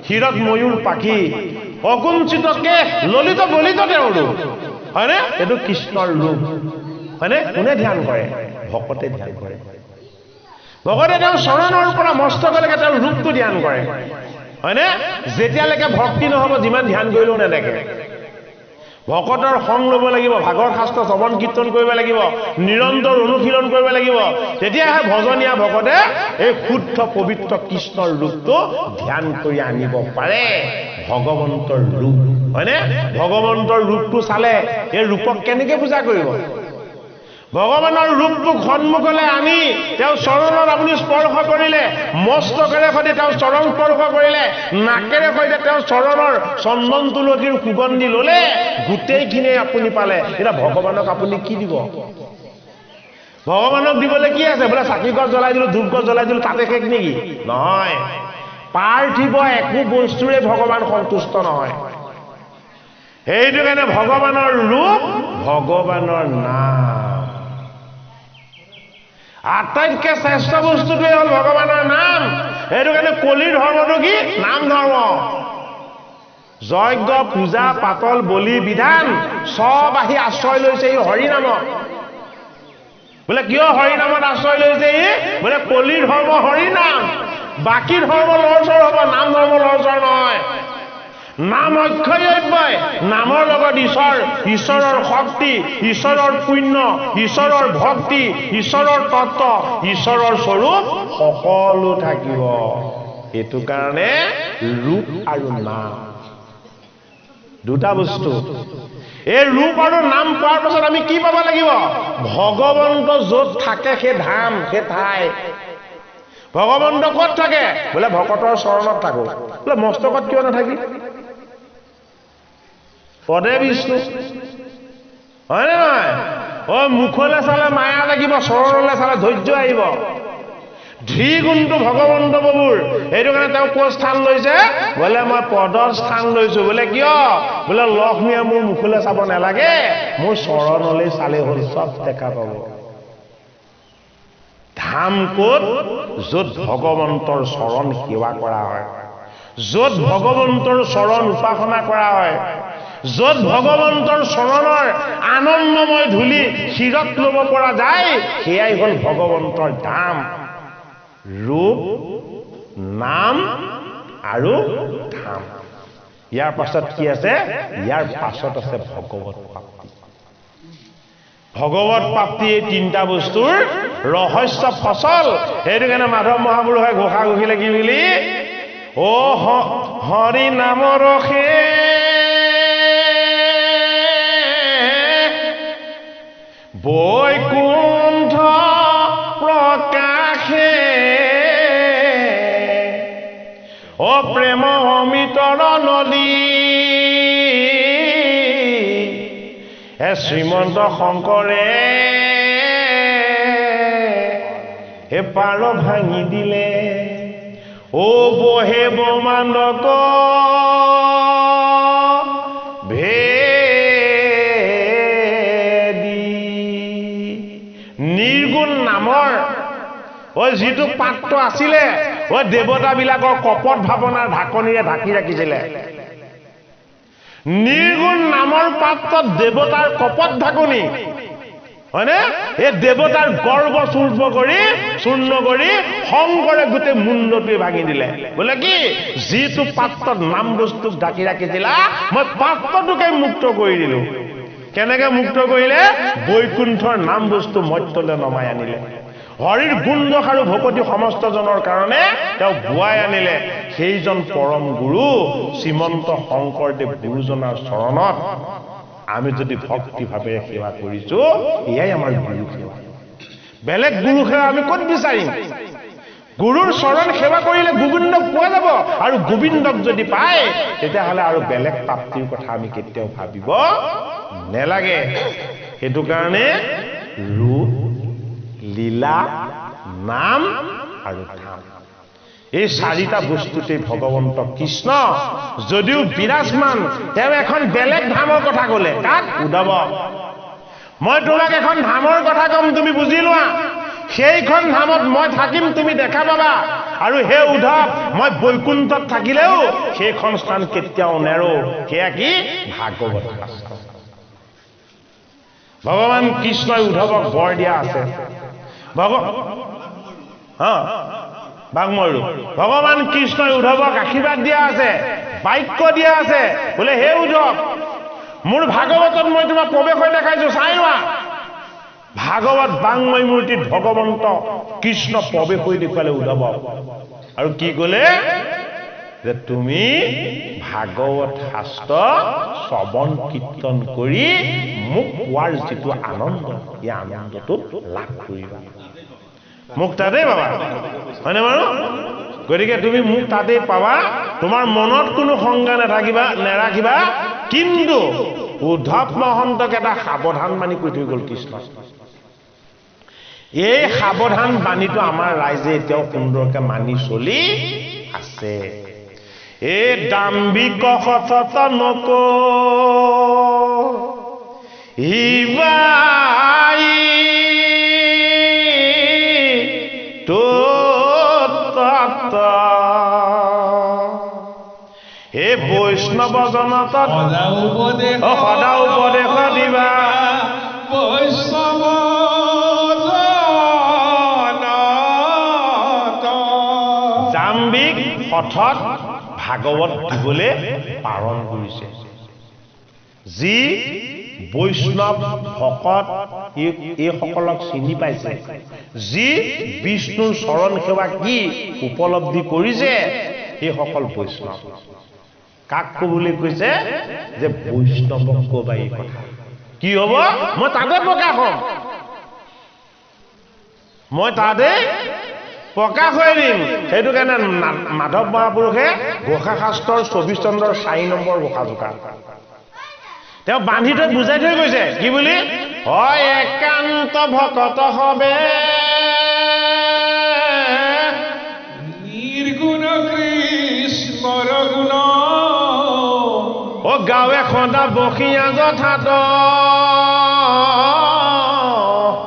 শিৰত ময়ূৰ পাখি, অকুঞ্চিতকে ললিত বলিত তেওঁৰ ৰূপ, হয়নে এইটো কৃষ্ণৰ ৰূপ হয়নে কোনে ধ্যান কৰে ভকতে ধ্যান কৰে ভকতে তেওঁৰ চৰণৰ পৰা মস্তকলৈকে তেওঁৰ ৰূপটো ধ্যান কৰে হয়নে যেতিয়ালৈকে ভক্তি নহব যিমান ধ্যান কৰিলেও নেদেখে ভকতৰ সংগ ল'ব লাগিব ভাগৰ শাস্ত্ৰ শ্ৰৱণ কীৰ্তন কৰিব লাগিব নিৰন্তৰ অনুশীলন কৰিব লাগিব তেতিয়াহে ভজনীয়া ভকতে এই শুদ্ধ পবিত্ৰ কৃষ্ণৰ ৰূপটো ধ্যান কৰি আনিব পাৰে ভগৱন্তৰ ৰূপ হয়নে ভগৱন্তৰ ৰূপটো চালে এই ৰূপক কেনেকৈ পূজা কৰিব ভগৱানৰ ৰূপটো সন্মুখলৈ আনি তেওঁ চৰণত আপুনি স্পৰ্শ কৰিলে মস্তকেৰে সৈতে তেওঁ চৰণ স্পৰ্শ কৰিলে নাকেৰে সৈতে তেওঁ চৰণৰ চন্দন তুলসীৰ সুগন্ধি ল'লে গোটেইখিনি আপুনি পালে এতিয়া ভগৱানক আপুনি কি দিব ভগৱানক দিবলৈ কি আছে বোলে চাকি গছ জ্বলাই দিলো ধূপ গছ জ্বলাই দিলো তাতে শেষ নেকি নহয় পাৰ্থিৱ একো বস্তুৰে ভগৱান সন্তুষ্ট নহয় সেইটো কাৰণে ভগৱানৰ ৰূপ ভগৱানৰ নাম আটাইতকৈ শ্ৰেষ্ঠ বস্তুটোৱে হ'ল ভগৱানৰ নাম সেইটো কাৰণে কলিৰ ধৰ্মটো কি নাম ধৰ্ম যজ্ঞ পূজা পাতল বলি বিধান সব আহি আশ্ৰয় লৈছে এই হৰিনামত বোলে কিয় হৰিনামত আশ্ৰয় লৈছে ই বোলে কলিৰ ধৰ্ম হৰিনাম বাকী ধৰ্ম লৰচৰ হ'ব নাম ধৰ্ম লৰচৰ নহয় নাম অক্ষয় নামৰ লগত ঈশ্বৰৰ শক্তি ঈশ্বৰৰ পুণ্য ঈশ্বৰৰ ভক্তি ঈশ্বৰৰ তত্ত্ব ঈশ্বৰৰ স্বৰূপ সকলো থাকিব এইটো কাৰণে ৰূপ আৰু নাম দুটা বস্তু এই ৰূপ আৰু নাম পোৱাৰ পাছত আমি কি পাব লাগিব ভগৱন্ত য'ত থাকে সেই ধাম সেই ঠাই ভগৱন্ত ক'ত থাকে বোলে ভকতৰ চৰণত থাকো বোলে মস্তকত কিয় নাথাকি পদে বিষ্ণু হয়নে নহয় মুখলৈ চালে মায়া লাগিব চৰণলৈ চালে ধৈৰ্য আহিব ধীগুণটো ভগৱন্ত প্ৰভুৰ সেইটো কাৰণে তেওঁ ক'ত স্থান লৈছে বোলে মই পদৰ স্থান লৈছো বোলে কিয় বোলে লক্ষ্মীয়ে মোৰ মুখলৈ চাব নালাগে মোৰ চৰণলৈ চালে হ'ল চব দেখা পাব ধাম ক'ত য'ত ভগৱন্তৰ চৰণ সেৱা কৰা হয় য'ত ভগৱন্তৰ চৰণ উপাসনা কৰা হয় য'ত ভগৱন্তৰ চৰণৰ আনন্দময় ধূলি শিৰত ল'ব পৰা যায় সেয়াই হ'ল ভগৱন্তৰ ধাম ৰূপ নাম আৰু ধাম ইয়াৰ পাছত কি আছে ইয়াৰ পাছত আছে ভগৱত প্ৰাপ্তি ভগৱত প্ৰাপ্তি এই তিনিটা বস্তুৰ ৰহস্য ফচল সেইটো কাৰণে মাধৱ মহাপুৰুষে ঘোষা ঘোষিলে কি বুলি হৰি নাম ৰখে বৈকুণ্ঠ প্ৰকাশে প্ৰেম অমিতৰ নদী শ্ৰীমন্ত শংকৰে পাৰ ভাঙি দিলে বহে ব্ৰহ্মাণ্ডক নিৰ্গুণ নামৰ যিটো পাত্ৰ আছিলে দেৱতাবিলাকৰ কপট ভাৱনাৰ ঢাকনিৰে ঢাকি ৰাখিছিলে নিৰ্গুণ নামৰ পাত্ৰত দেৱতাৰ কপট ঢাকনি হয়নে এই দেৱতাৰ গৰ্ব চূৰ্ণ কৰি শংকৰে গোটেই মুণ্ডটোৱে ভাঙি দিলে বোলে কি যিটো পাত্ৰত নাম বস্তুক ঢাকি ৰাখিছিলা মই পাত্ৰটোকে মুক্ত কৰি দিলো কেনেকে মুক্ত কৰিলে বৈকুণ্ঠৰ নাম বস্তু মৰ্ত্যলৈ নমাই আনিলে হৰিৰ গুণদোষ আৰু ভকতি সমস্তজনৰ কাৰণে তেওঁ বুৱাই আনিলে সেইজন পৰম গুৰু শ্ৰীমন্ত শংকৰদেৱ গুৰুজনাৰ চৰণত আমি যদি ভক্তি ভাৱেৰে সেৱা কৰিছো এয়াই আমাৰ গুৰু সেৱা বেলেগ গুৰু সেৱা আমি ক'ত বিচাৰিম গুৰুৰ চৰণ সেৱা কৰিলে গোবিন্দক পোৱা যাব আৰু গোবিন্দক যদি পায় তেতিয়াহ'লে আৰু বেলেগ প্ৰাপ্তিৰ কথা আমি কেতিয়াও ভাবিব নেলাগে সেইটো কাৰণে ৰূপ লীলা নাম আৰু ধাম এই চাৰিটা বস্তুতে ভগৱন্ত কৃষ্ণ যদিও বিৰাজমান তেওঁ এখন বেলেগ ধামৰ কথা ক'লে কাক উদ্ধৱ মই তোমাক এখন ধামৰ কথা কম তুমি বুজি লোৱা সেইখন ধামত মই থাকিম তুমি দেখা পাবা আৰু হে উদ্ধৱ মই বৈকুণ্ঠত থাকিলেও সেইখন স্থান কেতিয়াও নেৰো সেয়া কি ভাগৱত শাস্ত্ৰ ভগৱান কৃষ্ণই উদ্ধৱক বৰ দিয়া আছে বাঘময়ূৰ ভগৱান কৃষ্ণই উদ্ধৱক আশীৰ্বাদ দিয়া আছে বাক্য দিয়া আছে বোলে হে উদ্ধৱ মোৰ ভাগৱতত মই তোমাক প্ৰৱেশ হৈ দেখাইছো চাই লোৱা ভাগৱত বাংময় মূৰ্তিত ভগৱন্ত কৃষ্ণ প্ৰৱেশ হৈ দেখুৱালে উদ্ধৱক আৰু কি ক'লে যে তুমি ভাগৱত শাস্ত্ৰ শ্ৰৱণ কীৰ্তন কৰি মোক পোৱাৰ যিটো আনন্দ এই আনন্দটো লাভ কৰিবা মোক তাতেই পাবা হয়নে বাৰু গতিকে তুমি মোক তাতেই পাবা তোমাৰ মনত কোনো সংজ্ঞা নেৰাখিবা কিন্তু উদ্ধৱ মহন্তক এটা সাৱধান বাণী কৈ থৈ গ'ল কৃষ্ণ এই সাৱধান বাণীটো আমাৰ ৰাইজে এতিয়াও সুন্দৰকে মানি চলি আছে এই দাম্ভিক সতত নক হিবাই হে বৈষ্ণৱ জনত সদা উপদেশ দিবা বৈষ্ণৱ দাম্ভিক সঠত ভাগৱত দিবলৈ পাৰণ কৰিছে যি বৈষ্ণৱ ভকত এইসকলক চিনি পাইছে যি বিষ্ণুৰ চৰণ সেৱা কি উপলব্ধি কৰিছে এইসকল বৈষ্ণৱ কাক ক'বলৈ কৈছে যে বৈষ্ণৱক ক'বা এই কথা কি হ'ব মই তাতে প্ৰকাশ হ'ম মই তাতে প্ৰকাশ হৈ দিম সেইটো কাৰণে মাধৱ মহাপুৰুষে ঘোষা শাস্ত্ৰৰ 24 চন্দ্ৰৰ 4 নম্বৰ ঘোষা জোকা তেওঁ বান্ধি থৈ বুজাই থৈ গৈছে কি বুলি হয় একান্ত ভকত হবে নিৰ্গুণ কৃষ্ণৰ গুণ ও গাঁৱে খন্দা বসিয়া যথাত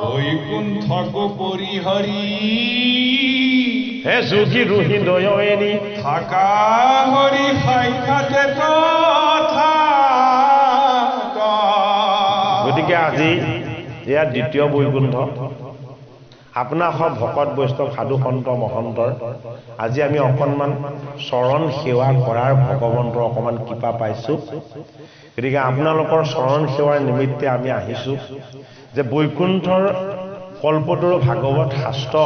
বৈকুণ্ঠক পৰিহৰি হে যোগী ৰোহী দয়নি থাকা হৰি সাক্ষাতে তথা গতিকে আজি এয়া দ্বিতীয় বৈকুণ্ঠ আপোনাৰ সব ভকত বৈষ্ণৱ সাধু সন্ত মহন্তৰ আজি আমি অকণমান চৰণ সেৱা কৰাৰ ভগৱন্তৰ অকণমান কৃপা পাইছোঁ গতিকে আপোনালোকৰ চৰণ সেৱাৰ নিমিত্তে আমি আহিছোঁ যে বৈকুণ্ঠৰ কল্পতৰু ভাগৱত শাস্ত্ৰ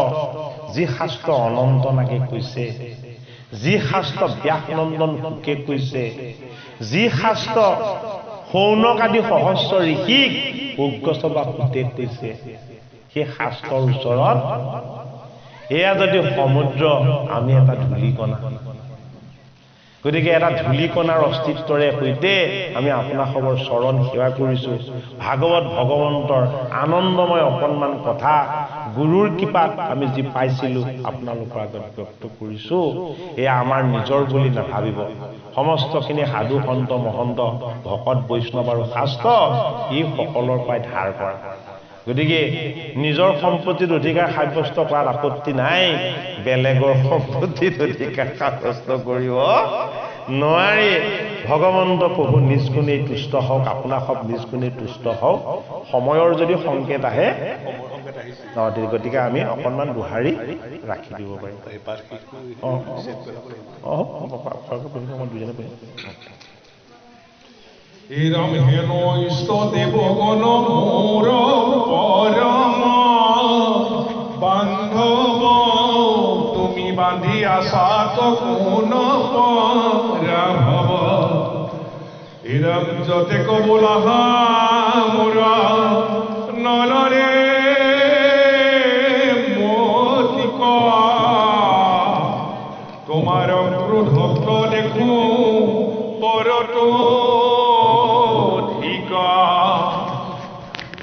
যি শাস্ত্ৰ অনন্ত নাগে কৈছে যি শাস্ত্ৰ ব্যাসনন্দন সুকে কৈছে যি শাস্ত্ৰ সৌনক আদি সহস্ৰ ঋষিক উগ্ৰসভা সুতে কৈছে সেই শাস্ত্ৰৰ ওচৰত এয়া যদি সমুদ্ৰ আমি এটা ধূলিকণা গতিকে এটা ধূলিকণাৰ অস্তিত্বৰে সৈতে আমি আপোনাৰ খবৰ চৰণ সেৱা কৰিছোঁ ভাগৱত ভগৱন্তৰ আনন্দময় অকণমান কথা গুৰুৰ কৃপাত আমি যি পাইছিলোঁ আপোনালোকৰ আগত ব্যক্ত কৰিছোঁ এয়া আমাৰ নিজৰ বুলি নাভাবিব সমস্তখিনি সাধু সন্ত মহন্ত ভকত বৈষ্ণৱ আৰু শাস্ত্ৰ এই সকলৰ পৰাই ধাৰ কৰা গতিকে নিজৰ সম্পত্তিৰ অধিকাৰ সাব্যস্ত কৰাত আপত্তি নাই বেলেগৰ সম্পত্তিৰ অধিকাৰ সাব্যস্ত কৰিব নোৱাৰি ভগৱন্ত প্ৰভু নিজ গুণেই তুষ্ট হওক আপোনাৰ সব নিজ গুণেই তুষ্ট হওক সময়ৰ যদি সংকেত আহে গতিকে আমি অকণমান দুহাৰি ৰাখি দিব পাৰিম এরম হেন ইষ্ট দেবগণ মোর পরম বান্ধব তুমি বান্ধিয়া সাত কোন পরাভব এরম যতে কবলা মোর নলরে মতিক তোমার ক্রোধ দেখো পরটো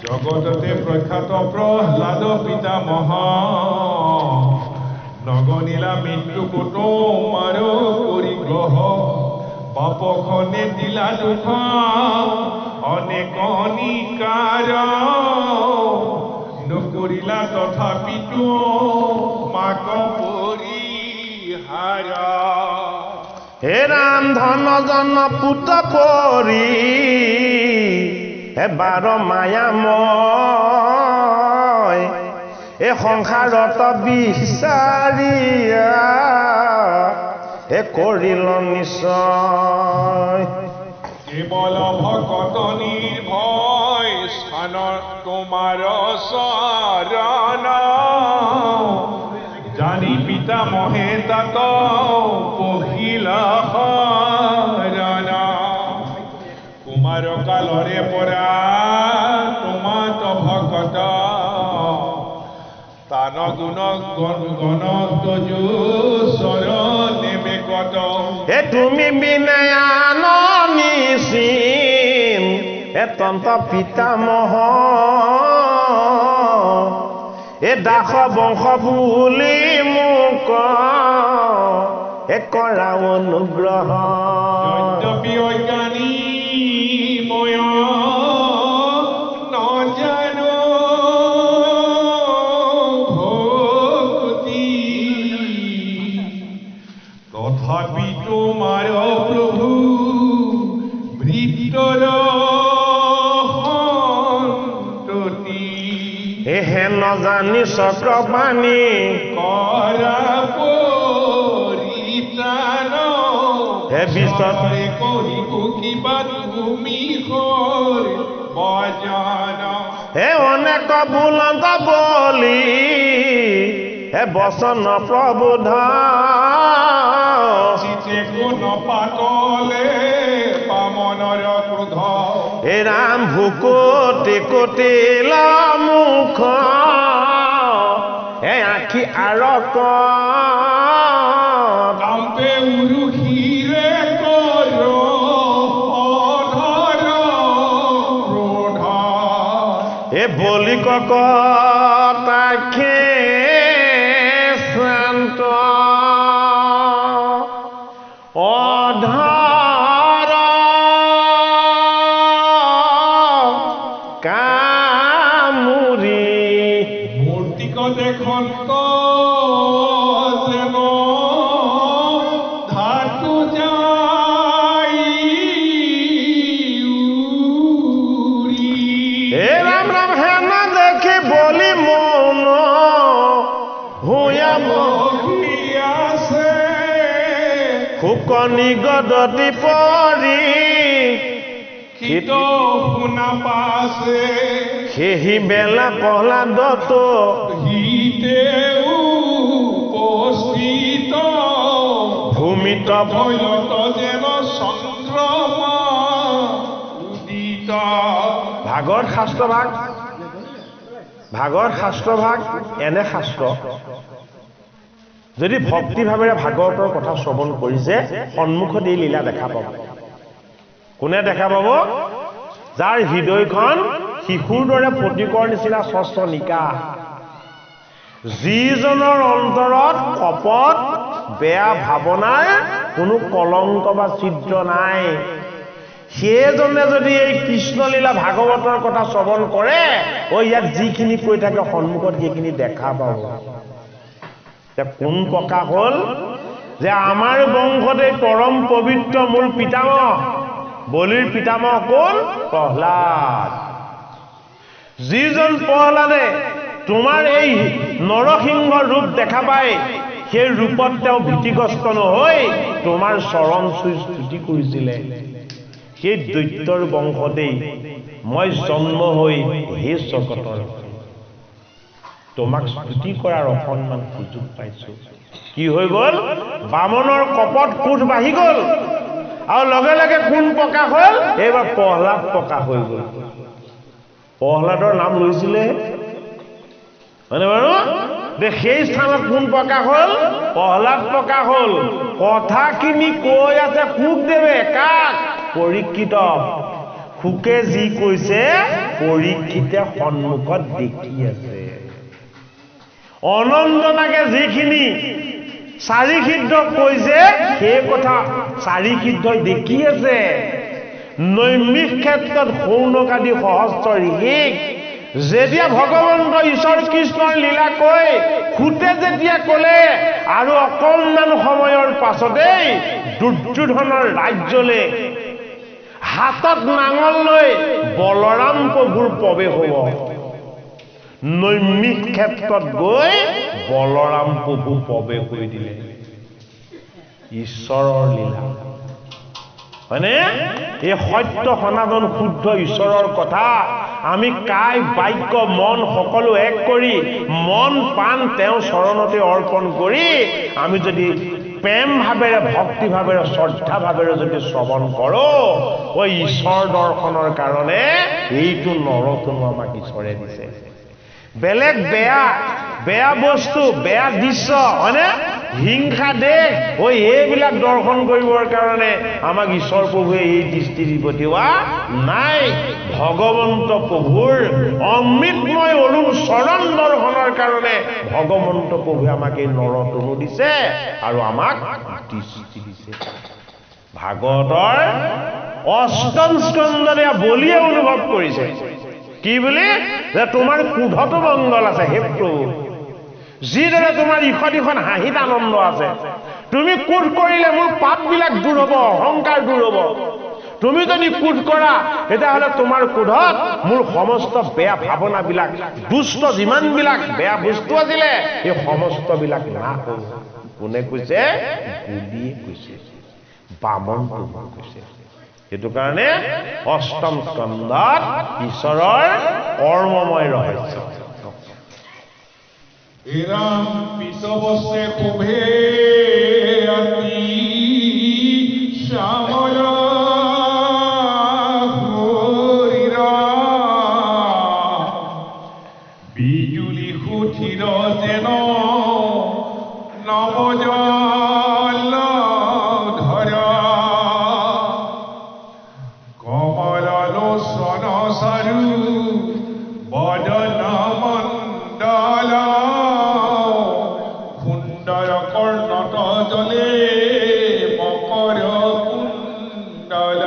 জগততে প্রখ্যাত প্রহ্লাদ পিতামহ নগনীলা মৃত্যু কুটুমার পরিগ্রহ বাপখনে দিলা দুঃখ অনেক নিকার নকরিলা তথাপিতো মাক পরিহার হে ৰাম ধন জন পুত পৰি এবাৰ মায়াময় এই সংসাৰত বিচাৰিয়া কৰিল নিশ্চয় কেৱল ভকত নিৰ্ভয় স্থানৰ তোমাৰ চৰণ জানি পিতা মহে তাত পহিলা শৰণ কুমাৰ কালৰে পৰা তোমাত ভকত তান গুণ গণ তজু চৰণে বেকত তুমি বিনয়ান নিচিন তন্ত পিতামহ দাস বংশ বুলি মোক কৰা অনুগ্ৰহ যদ্যপি অজ্ঞানী ময় নজানো ভক্তি তথাপি তোমাৰ প্ৰভু ভৃত্তৰ সন্ততি হে নজানি চক্ৰপাণী কৰা পৰিত্ৰাণ হে বিশ্বৰে কৰিব কিবা তুমি বজান হে অনেক বুলন্ত বলি হে বচন প্ৰবোধ চিতে কোন পাতলে পামনৰ ক্ৰোধ হে ৰাম ভুকতি কটিল মুখ হে আখি আৰক কাম্পে উৰুহিৰে কৰ অধৰ ক্ৰোধ হে বলি কক তাকে শান্ত অধৰ কামুৰি মূৰ্তিক দেখোন যেন ধাতু যাই উৰি হে ৰাম ৰাম হে না দেখি বলি মন হুয়াম আছে ফুকনি গদতি পৰি কিত শুনা পাছে সেহি বেলা প্ৰহ্লাদত হিতে উপস্থিত ভূমিত ভয়ত যেন চন্দ্ৰমা উদিত ভাগৱত শাস্ত্ৰভাগ এনে শাস্ত্ৰ যদি ভক্তিভাৱেৰে ভাগৱতৰ কথা শ্ৰৱণ কৰিছে সন্মুখত এই লীলা দেখা পাব কোনে দেখা পাব যাৰ হৃদয়খন শিশুৰ দৰে ফটিকৰ নিচিনা স্বচ্ছ নিকা যিজনৰ অন্তৰত কপট বেয়া ভাৱনাৰ কোনো কলংক বা ছিদ্ৰ নাই সেইজনে যদি এই কৃষ্ণলীলা ভাগৱতৰ কথা শ্ৰৱণ কৰে ইয়াত যিখিনি কৈ থাকে সন্মুখত সেইখিনি দেখা পাব কোন প্ৰকাশ হ'ল যে আমাৰ বংশতে পৰম পবিত্ৰ মূল পিতামহ বলিৰ পিতামহ কোন প্ৰহ্লাদ যিজন প্ৰহ্লাদে তোমাৰ এই নৰসিংহৰ ৰূপ দেখা পায় সেই ৰূপত তেওঁ ভীতিগ্ৰস্ত নহৈ তোমাৰ চৰণ চুই স্তুতি কৰিছিলে সেই দৈত্যৰ বংশতেই মই জন্ম হৈ হে জগতৰ তোমাক স্তুতি কৰাৰ অকণমান সুযোগ পাইছো কি হৈ গ'ল বামনৰ কপট কোষ বাঢ়ি গ'ল আৰু লগে লগে কোন প্ৰকাশ হ'ল এইবাৰ প্ৰহ্লাদ প্ৰকাশ হৈ গ'ল প্ৰহ্লাদৰ নাম লৈছিলে মানে বাৰু সেই স্থানত কোন প্ৰকাশ হ'ল প্ৰহ্লাদ প্ৰকাশ হ'ল কথাখিনি কৈ আছে শুকদেৱে কাক পৰীক্ষিত শুকে যি কৈছে পৰীক্ষিতে সন্মুখত দেখি আছে অনন্তনাগে যিখিনি চাৰি সিদ্ধ কৈছে সেই কথা চাৰি সিদ্ধই দেখি আছে নৈমিষ ক্ষেত্ৰত সৌনকাদি সহস্ৰ ঋষিক যেতিয়া ভগৱন্ত ঈশ্বৰ কৃষ্ণৰ লীলা কৈ খুটে যেতিয়া ক'লে আৰু অকণমান সময়ৰ পাছতেই দুৰ্যোধনৰ ৰাজ্যলৈ হাতত নাঙল লৈ বলৰাম প্ৰভুৰ প্ৰৱেশ হ'ব নৈমিষ ক্ষেত্ৰত গৈ বলৰাম প্ৰভু প্ৰৱেশ কৰি দিলে ঈশ্বৰৰ লীলা হয়নে এই সত্য সনাতন শুদ্ধ ঈশ্বৰৰ কথা আমি কায় বাক্য মন সকলো এক কৰি মন প্ৰাণ তেওঁ চৰণতে অৰ্পণ কৰি আমি যদি প্ৰেম ভাৱেৰে ভক্তি ভাৱেৰে শ্ৰদ্ধা ভাৱেৰে যদি শ্ৰৱণ কৰো ওই ঈশ্বৰ দৰ্শনৰ কাৰণে এইটো নৰতনো আমাক ঈশ্বৰে দিছে বেলেগ বেয়া বস্তু বেয়া দৃশ্য হয়নে হিংসা দেশ ওই এইবিলাক দৰ্শন কৰিবৰ কাৰণে আমাক ঈশ্বৰ প্ৰভুৱে এই দৃষ্টি পঠিওৱা নাই ভগৱন্ত প্ৰভুৰ অমৃতময় অৰুণ চৰণ দৰ্শনৰ কাৰণে ভগৱন্ত প্ৰভুৱে আমাক এই নৰতনু দিছে আৰু আমাক দৃষ্টি দিছে ভাগৱতৰ অষ্টম স্কন্ধৰে বলিয়ে অনুভৱ কৰিছে কি বুলি যে তোমাৰ কুধতো মংগল আছে হে প্ৰভু যিদৰে তোমাৰ ইখন ইখন হাঁহিত আনন্দ আছে তুমি কুধ কৰিলে মোৰ পাপবিলাক দূৰ হ'ব অহংকাৰ দূৰ হ'ব তুমি যদি কুধ কৰা তেতিয়াহ'লে তোমাৰ কুধত মোৰ সমস্ত বেয়া ভাৱনাবিলাক দুষ্ট যিমানবিলাক বেয়া বস্তু আছিলে এই সমস্তবিলাক নাশ হ'ব কোনে কৈছে বুলিয়ে কৈছে বামন প্ৰভুৱে কৈছে সেইটো কাৰণে অষ্টম স্কন্ধত ঈশ্বৰৰ কৰ্মময় ৰহস্য এরাম পিতবস্তে কুভে আতি শ্যামলা হরিরা বিজুলি খুঠির যেন নবজল ধরা কমল লোচন সারু বদন মণ্ডল কুণ্ডল কর্ণট জলে মকর কুণ্ডল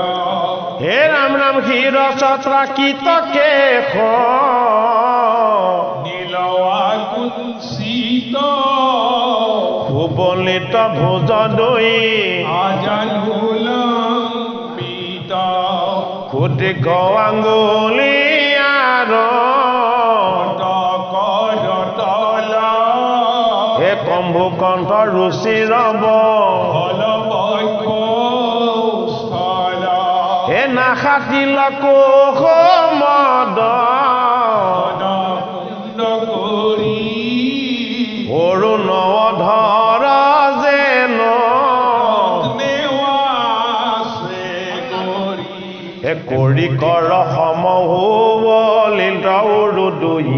হে ৰাম ৰাম ক্ষীৰ চত্ৰা কীতকে নীলৱা কুঞ্চিত সুবলিত ভোজ দৈ আজানুলম্বিত কোটি আঙুলি আৰু হে কম্ভু কণ্ঠ ৰুচি ৰব হে নাখাতিল কোষ মদ অৰুণ ধৰ যেন হে কৰি কৰ সমহোবলিত উৰুদৈ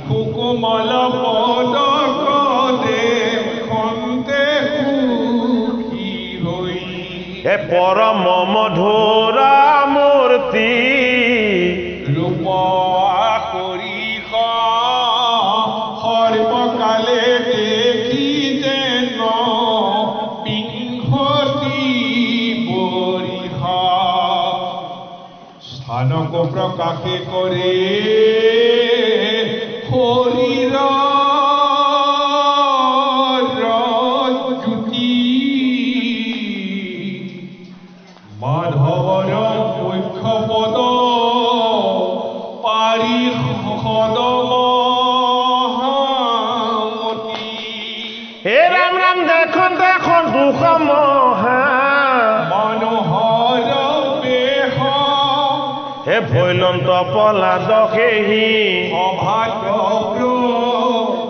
সুকুমল পদক দেখন্তে সুখী হৈ হে পৰম মধুৰ মূৰ্তি ৰূপ আকৰিষ সৰ্বকালে দেখি যেন পিংহতি বৰিষ স্থানক প্ৰকাশে কৰে শৰীৰ জ্যোতি মাধৱৰ মুখ্য পদ পাৰি সদমতি হে ৰাম ৰাম দেখোন দেখোন দুখ মহা মনোহৰ বেশ হে ভৈলন্ত পলাদ সেহি অভাগ্য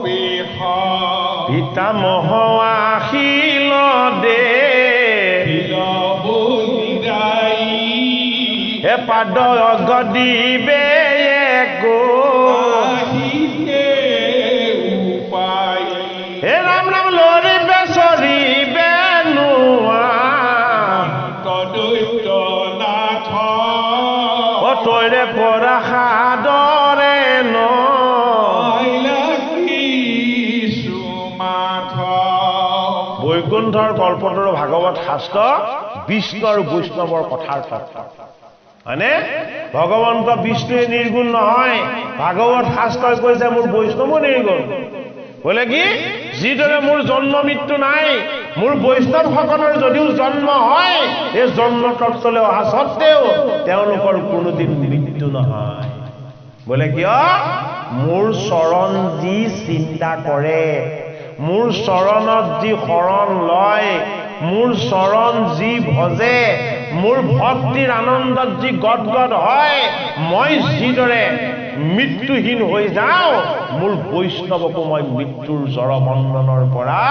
বেশ পিতামহ আশীল দে হে পাদ গদিবে হে ৰাম ৰাম লৰিবে চৰিবে নোৱা অ তৈৰে পৰা সাদৰে ন বৈকুণ্ঠৰ কল্পতৰু ভাগৱত শাস্ত্ৰ বিষ্ণু আৰু বৈষ্ণৱৰ কথাৰ তত্ত্ব হয়নে ভগৱন্ত বিষ্ণুৱে নিৰ্গুণ নহয় ভাগৱত শাস্ত্ৰই কৈছে মোৰ বৈষ্ণৱো নিৰ্গুণ বোলে কি যিদৰে মোৰ জন্ম মৃত্যু নাই মোৰ বৈষ্ণৱসকলৰ যদিও জন্ম হয় এই জন্ম তত্ত্বলৈ অহা সত্ত্বেও তেওঁলোকৰ কোনোদিন মৃত্যু নহয় বোলে কিয় মোৰ চৰণ যি চিন্তা কৰে মোৰ চৰণত যি শৰণ লয় মোৰ চৰণ যি ভজে মোৰ ভক্তিৰ আনন্দত যি গদগদ হয় মই যিদৰে মৃত্যুহীন হৈ যাওঁ মোৰ বৈষ্ণৱকো মই মৃত্যুৰ জড়বন্ধনৰ পৰা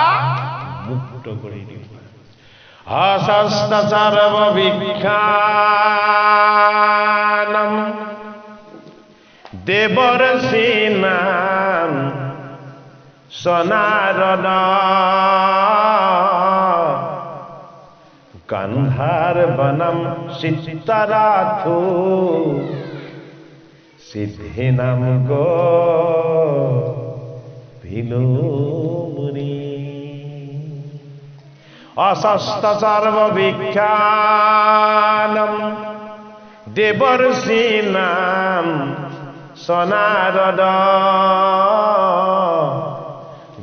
মুক্ত কৰি দিওঁ অশস্ত সৰ্ববিখ্যানম দেৱৰ্ষীণাম সনাৰদ গন্ধাৰ্বনম চিত্তৰাথো সিদ্ধিনাম গো ভিলুমুনি অশস্ত সৰ্ববিখ্যানম দেবৰ্ষীণাম সনাৰদ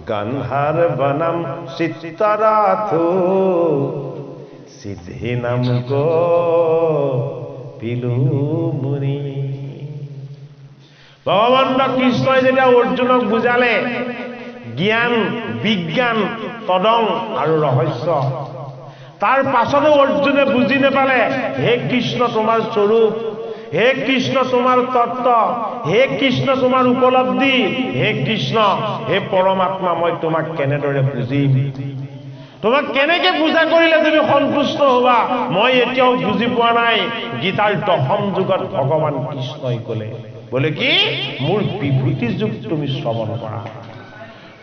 গন্ধাৰ্বনম চিত্তৰাথো সিদ্ধিনাম গো ভিলুমুনি ভগৱান কৃষ্ণই যেতিয়া অৰ্জুনক বুজালে জ্ঞান বিজ্ঞান তদং আৰু ৰহস্য তাৰ পাছতো অৰ্জুনে বুজি নাপালে হে কৃষ্ণ তোমাৰ স্বৰূপ হে কৃষ্ণ তোমাৰ তত্ত্ব হে কৃষ্ণ তোমাৰ উপলব্ধি হে কৃষ্ণ হে পৰমাত্মা মই তোমাক কেনেদৰে বুজিম তোমাক কেনেকে পূজা কৰিলে তুমি সন্তুষ্ট হবা মই এতিয়াও বুজি পোৱা নাই গীতাৰ দশম যুগত ভগৱান কৃষ্ণই ক'লে বোলে কি মোৰ বিভূতি যুগ তুমি শ্ৰৱণ কৰা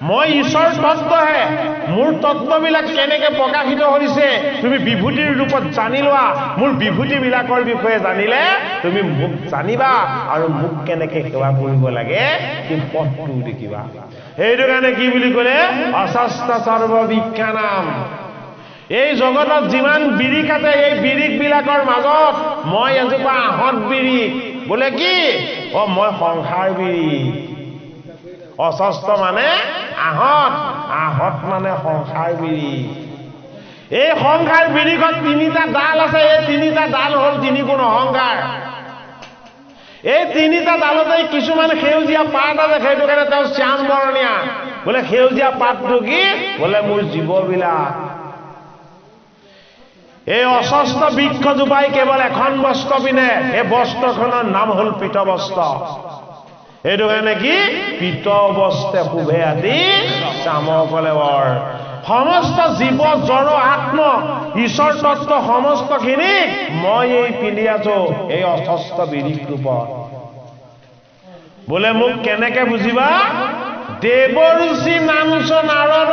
মই ঈশ্বৰ তত্ত্বহে মোৰ তত্ত্ববিলাক কেনেকে প্ৰকাশিত হৈছে তুমি বিভূতিৰ ৰূপত জানি লোৱা মোৰ বিভূতিবিলাকৰ বিষয়ে জানিলে তুমি মোক জানিবা আৰু মোক কেনেকে সেৱা কৰিব লাগে তুমি পথটো দেখিবা সেইটো কাৰণে কি বুলি ক'লে অশস্ত সৰ্ববিখ্যানম এই জগতত যিমান বিৰি কাটে এই বিৰিকবিলাকৰ মাজত মই এজোপা আহঁত বিৰি বোলে কি মই সংসাৰ বিৰি অশস্ত মানে আহঁত আহঁত মানে সংসাৰ বিৰি এই সংসাৰ বিৰিখত তিনিটা ডাল আছে এই তিনিটা ডাল হ'ল তিনি গুণ অহংকাৰ এই তিনিটা ডালতে কিছুমান সেউজীয়া পাত আছে সেইটো কাৰণে তেওঁ শ্যাম বৰণীয়া বোলে সেউজীয়া পাতটো কি বোলে মোৰ জীৱবিলাক এই অশস্ত বৃক্ষজোপাই কেৱল এখন বস্ত্ৰ পিন্ধে এই বস্ত্ৰখনৰ নাম হ'ল পীতবস্ত্ৰ এইটো কাৰণে কি পীত বস্ত্ৰে শুভে আদি শ্যামকলে বৰ সমস্ত জীৱ জড় আত্ম ঈশ্বৰ তত্ত্ব সমস্তখিনি মই এই পিন্ধি আছো এই অশস্ত বিৰিক ৰূপত বোলে মোক কেনেকে বুজিবা দেৱৰ্ষি নামছ নাৰদ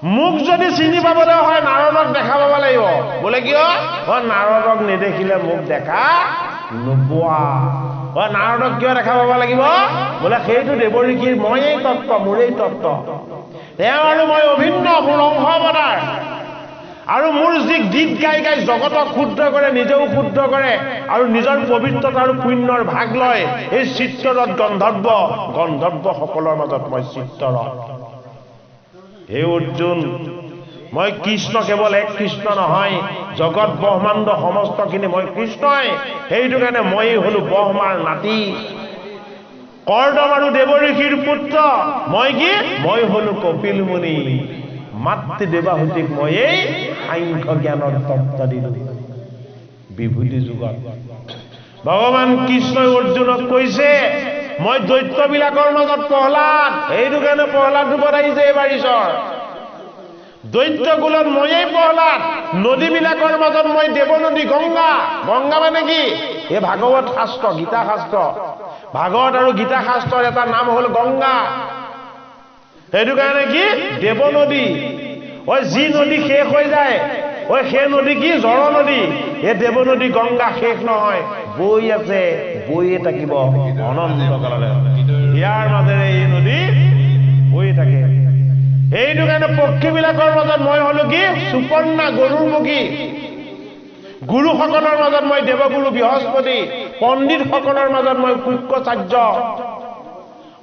মোক যদি চিনি পাবলৈ হয় নাৰদক দেখা পাব লাগিব বোলে কিয় নাৰদক নেদেখিলে মোক দেখা নোপোৱা নাৰদক কিয় দেখা পাব লাগিব বোলে সেইটো দেৱৰ্ষিৰ ময়েই তত্ত্ব মোৰেই তত্ত্ব তেওঁ আৰু মই অভিন্ন মোৰ অংশ অৱতাৰ আৰু মোৰ যি গীত গাই গাই জগতক শুদ্ধ কৰে নিজেও শুদ্ধ কৰে আৰু নিজৰ পবিত্ৰতা আৰু পুণ্যৰ ভাগ লয় এই চিত্তৰত গন্ধৰ্বসকলৰ মাজত মই চিত্তৰত হে অৰ্জুন মই কৃষ্ণ কেৱল এক কৃষ্ণ নহয় জগত ব্ৰহ্মাণ্ড সমস্তখিনি মই কৃষ্ণই সেইটো কাৰণে মই হলো ব্ৰহ্মাৰ নাতি কৰ্দম আৰু দেৱৰ্ষিৰ পুত্ৰ মই কি মই হলো কপিল মুনি মাতৃ দেৱাহুতিক মই এই সাংখ্য জ্ঞানৰ তত্ত্ব দিলো বিভূতি যুগত ভগৱান কৃষ্ণই অৰ্জুনক কৈছে মই দৈত্যবিলাকৰ মাজত প্ৰহ্লাদ এইটো কাৰণে প্ৰহ্লাদ ৰূপত আহিছে এইবাৰ ঈশ্বৰ দৈত্য কুলত ময়েই প্ৰহ্লাদ নদীবিলাকৰ মাজত মই দেৱনদী গংগা গংগা মানে কি এই ভাগৱত শাস্ত্ৰ গীতা শাস্ত্ৰ ভাগৱত আৰু গীতা শাস্ত্ৰৰ এটা নাম হ'ল গংগা সেইটো কাৰণে কি দেৱনদী যি নদী শেষ হৈ যায় সেই নদী কি জড় নদী এই দেৱনদী গংগা শেষ নহয় বৈ আছে বৈয়ে থাকিব অনন্ত কাললৈ ইয়াৰ মাজেৰে এই নদী বৈ থাকে এইটো কাৰণে পক্ষীবিলাকৰ মাজত মই হলো কি সুপৰ্ণা গৰুৰমুখী গুৰুসকলৰ মাজত মই দেৱগুৰু বৃহস্পতি পণ্ডিতসকলৰ মাজত মই শুক্ৰাচাৰ্য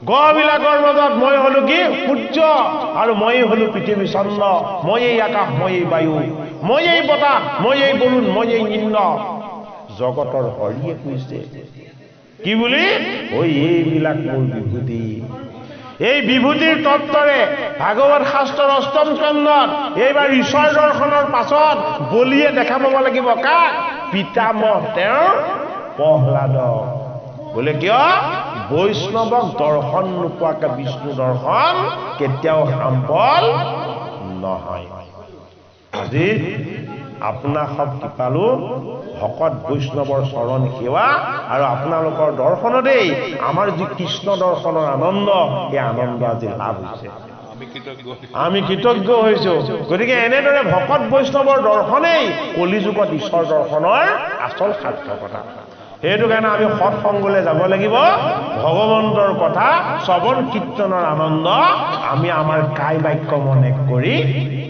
গ্ৰহবিলাকৰ মাজত মই হলো কি সূৰ্য আৰু মই হলো পৃথিৱী চন্দ্ৰ মই এই আকাশ মই এই বায়ু মই এই বতাহ মই এই বৰুণ মই এই ইন্দ্ৰ জগতৰ হৰিয়ে কৈছে কি বুলি ঐ এইবিলাক মোৰ বিভূতি এই বিভূতিৰ তত্ত্বৰে ভাগৱত শাস্ত্ৰৰ অষ্টম স্কন্ধত এইবাৰ ঈশ্বৰ দৰ্শনৰ পাছত বলিয়ে দেখা পাব লাগিব কাক পিতামহ তেওঁৰ প্ৰহ্লাদক বোলে কিয় বৈষ্ণৱক দৰ্শন নোপোৱাকে বিষ্ণু দৰ্শন কেতিয়াও সম্ভৱ নহয় আজি আপোনাক সব কৃপালু ভকত বৈষ্ণৱৰ চৰণ সেৱা আৰু আপোনালোকৰ দৰ্শনতেই আমাৰ যি কৃষ্ণ দৰ্শনৰ আনন্দ এই আনন্দ আজি লাভ হৈছে আমি কৃতজ্ঞ হৈছো গতিকে এনেদৰে ভকত বৈষ্ণৱৰ দৰ্শনেই কলিযুগত ঈশ্বৰ দৰ্শনৰ আচল সাৰ্থকতা সেইটো কাৰণে আমি সৎসংগলৈ যাব লাগিব ভগৱন্তৰ কথা শ্ৰৱণ কীৰ্তনৰ আনন্দ আমি আমাৰ কায় বাক্য মনে কৰি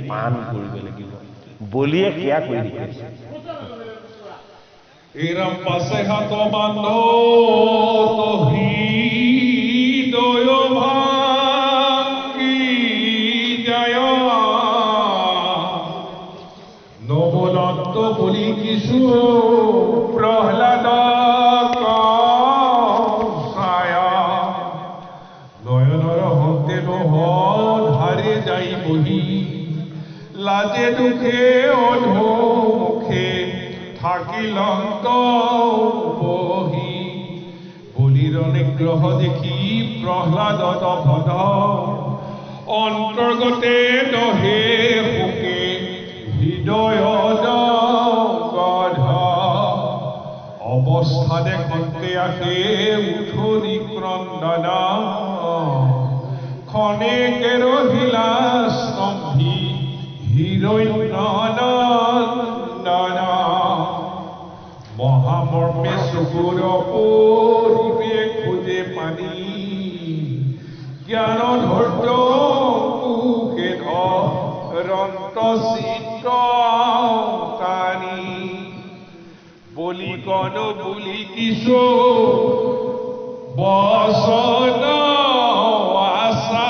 পান কৰিব লাগিব বলিয়ে সেয়া কৰি দিছে এরম পাশে হাত বান্ধ তো হৃদয় ভাঙ্গি যায় নবনত্ব বলি কিছু প্রহ্লাদ ছায়া নয়নর হতে নহ ধারে যাই বহি লাজে দুঃখে অধমুখে থাকিলন্ত বহি বলির নিগ্রহ দেখি প্রহ্লাদ ভদ অন্তর্গতে দহে শোকে হৃদয় গধ অবস্থা দেখতে আসে উঠনি ক্রন্দন ক্ষণেকের রহিলা স্তম্ভী হিরণ্যনন্দন মহামর্মে চকুর পরিবে খোঁজে পানী জ্ঞান ধৈর্য মুখে ধরন্ত চিত্র কানি বলি কন বলি কিশোর বসন আশা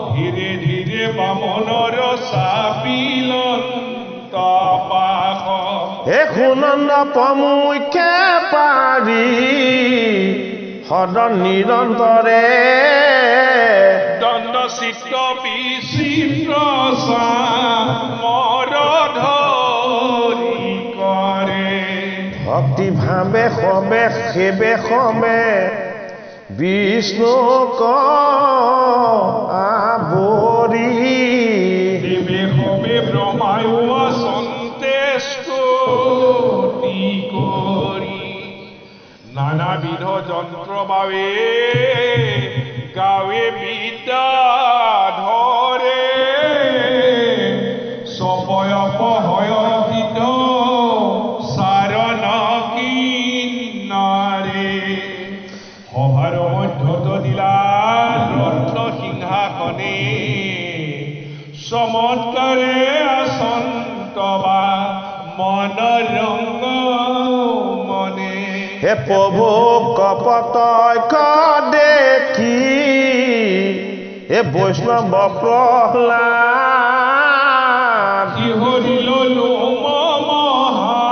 ধীরে ধীরে বামনর চাপিলন তপাস এখনন্দ পমুখে পাৰি সদন নিৰন্তৰে দণ্ড চিত্ত বিচিত্ৰ মৰ ধৰি কৰে ভক্তি ভাৱে সবে সেবে সবে বিষ্ণুক আৱৰি দেবে হবে ব্ৰহ্মায়ু সন্তে স্তুতি কৰি নানাবিধ যন্ত্ৰ বাবে গাৱে বিদ্যা ধৰে সপয়পহয়িত সাৰণ কিন্নাৰে সভাৰ মধ্যত দিলা ৰত্ন সিংহাসনে চমৎকাৰে আসন্তবা মনৰংগ মনে হে প্ৰভু কপটক দেখি হে বৈষ্ণৱ প্ৰহ্লাদ কি হৰিল মহা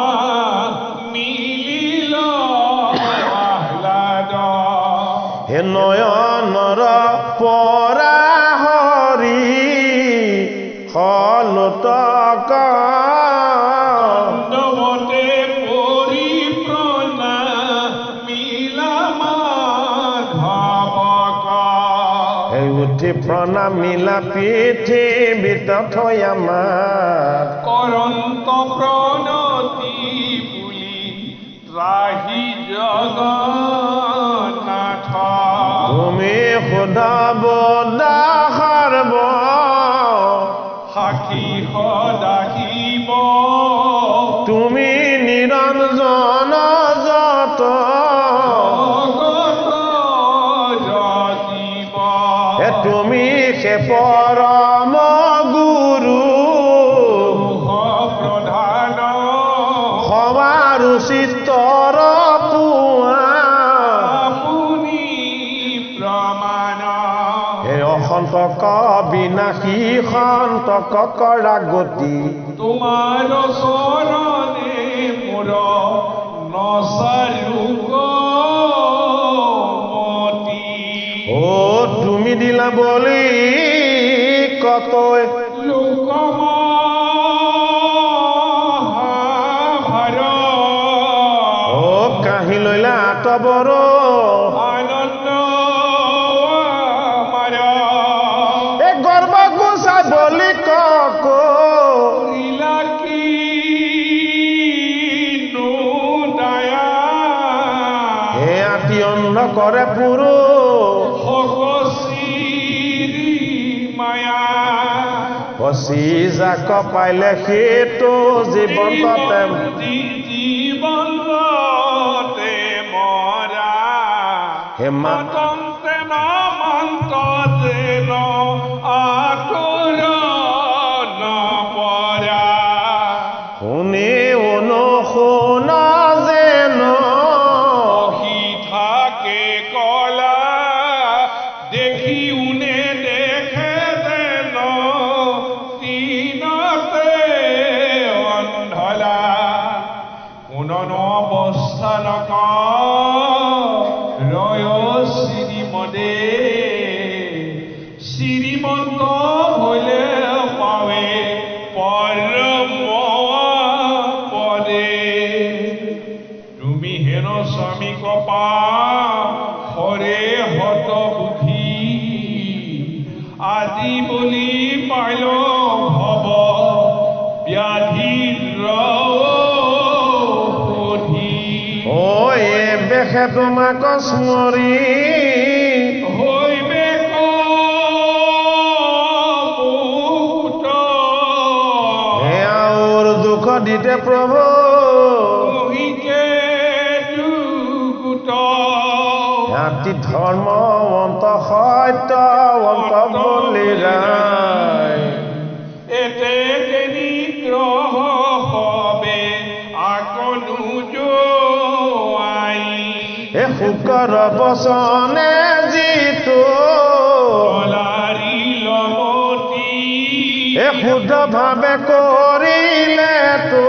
মিলিল আহ্লাদ হে নয়নৰ পৰা হৰি হলতক দণ্ডৱতে পৰি প্ৰণামিলা মাধৱক এই উঠি প্ৰণামিলা পৃথিৱীত থৈ আমাৰ কৰন্ত প্ৰণতি বুলি ত্ৰাহি জগন্নাথ তুমি সুধাব দাসৰ্ব সাক্ষী সদাশিব তুমি নিৰঞ্জন যত জগত জীব হে তুমি সে পৰম গুৰু প্ৰধান সবাৰ চিত্তৰ পোৱা আপুনি অবিনাশী সন্তক কৰা গতি তোমাৰ চৰণে মোৰ নচাৰু গমতি ও তুমি দিলা বলি কতই লোকমহাভাৰ ও কাহি লইলা আতবৰ আনন্দ আমাৰ এ গৰ্ব গুচা বলি কক ইলাকিনো দায়া হে আতি অন্ধ কৰে পুৰু হকচিৰি মায়া কচি জাক পাইলে সেইটো জীৱন্ততে জীৱনতে মৰা হে মা তন্তে নমন্ততে ন আকুৰ নপৰা শুনি অনুশুনা যেন সি থাকে কলা দেখি উনে দেখে যেন দিনতে অন্ধলা পুনন অৱস্থা নক ৰয় শ্ৰীমদে শ্ৰীমন্ত হলে পাৱে পৰম পদে তুমি হেন স্বামী কপা হৰে হত বুদ্ধি আজি বুলি পাইল ভৱ ব্যাধিৰ ঔষধি ও এ বেখে তোমাক স্মৰি হৈবে কপুত হে আউৰ দুখ দিতে প্ৰভু মোহিকে দুগুত জাতি ধৰ্ম অন্ত সত্য অন্ত বলি ৰায় এতে নিগ্ৰহ হবে আকনু জোৱাই এ শুকৰ বচনে যিটো কলাৰি লমতি এ শুদ্ধ ভাৱে কৰিলে তো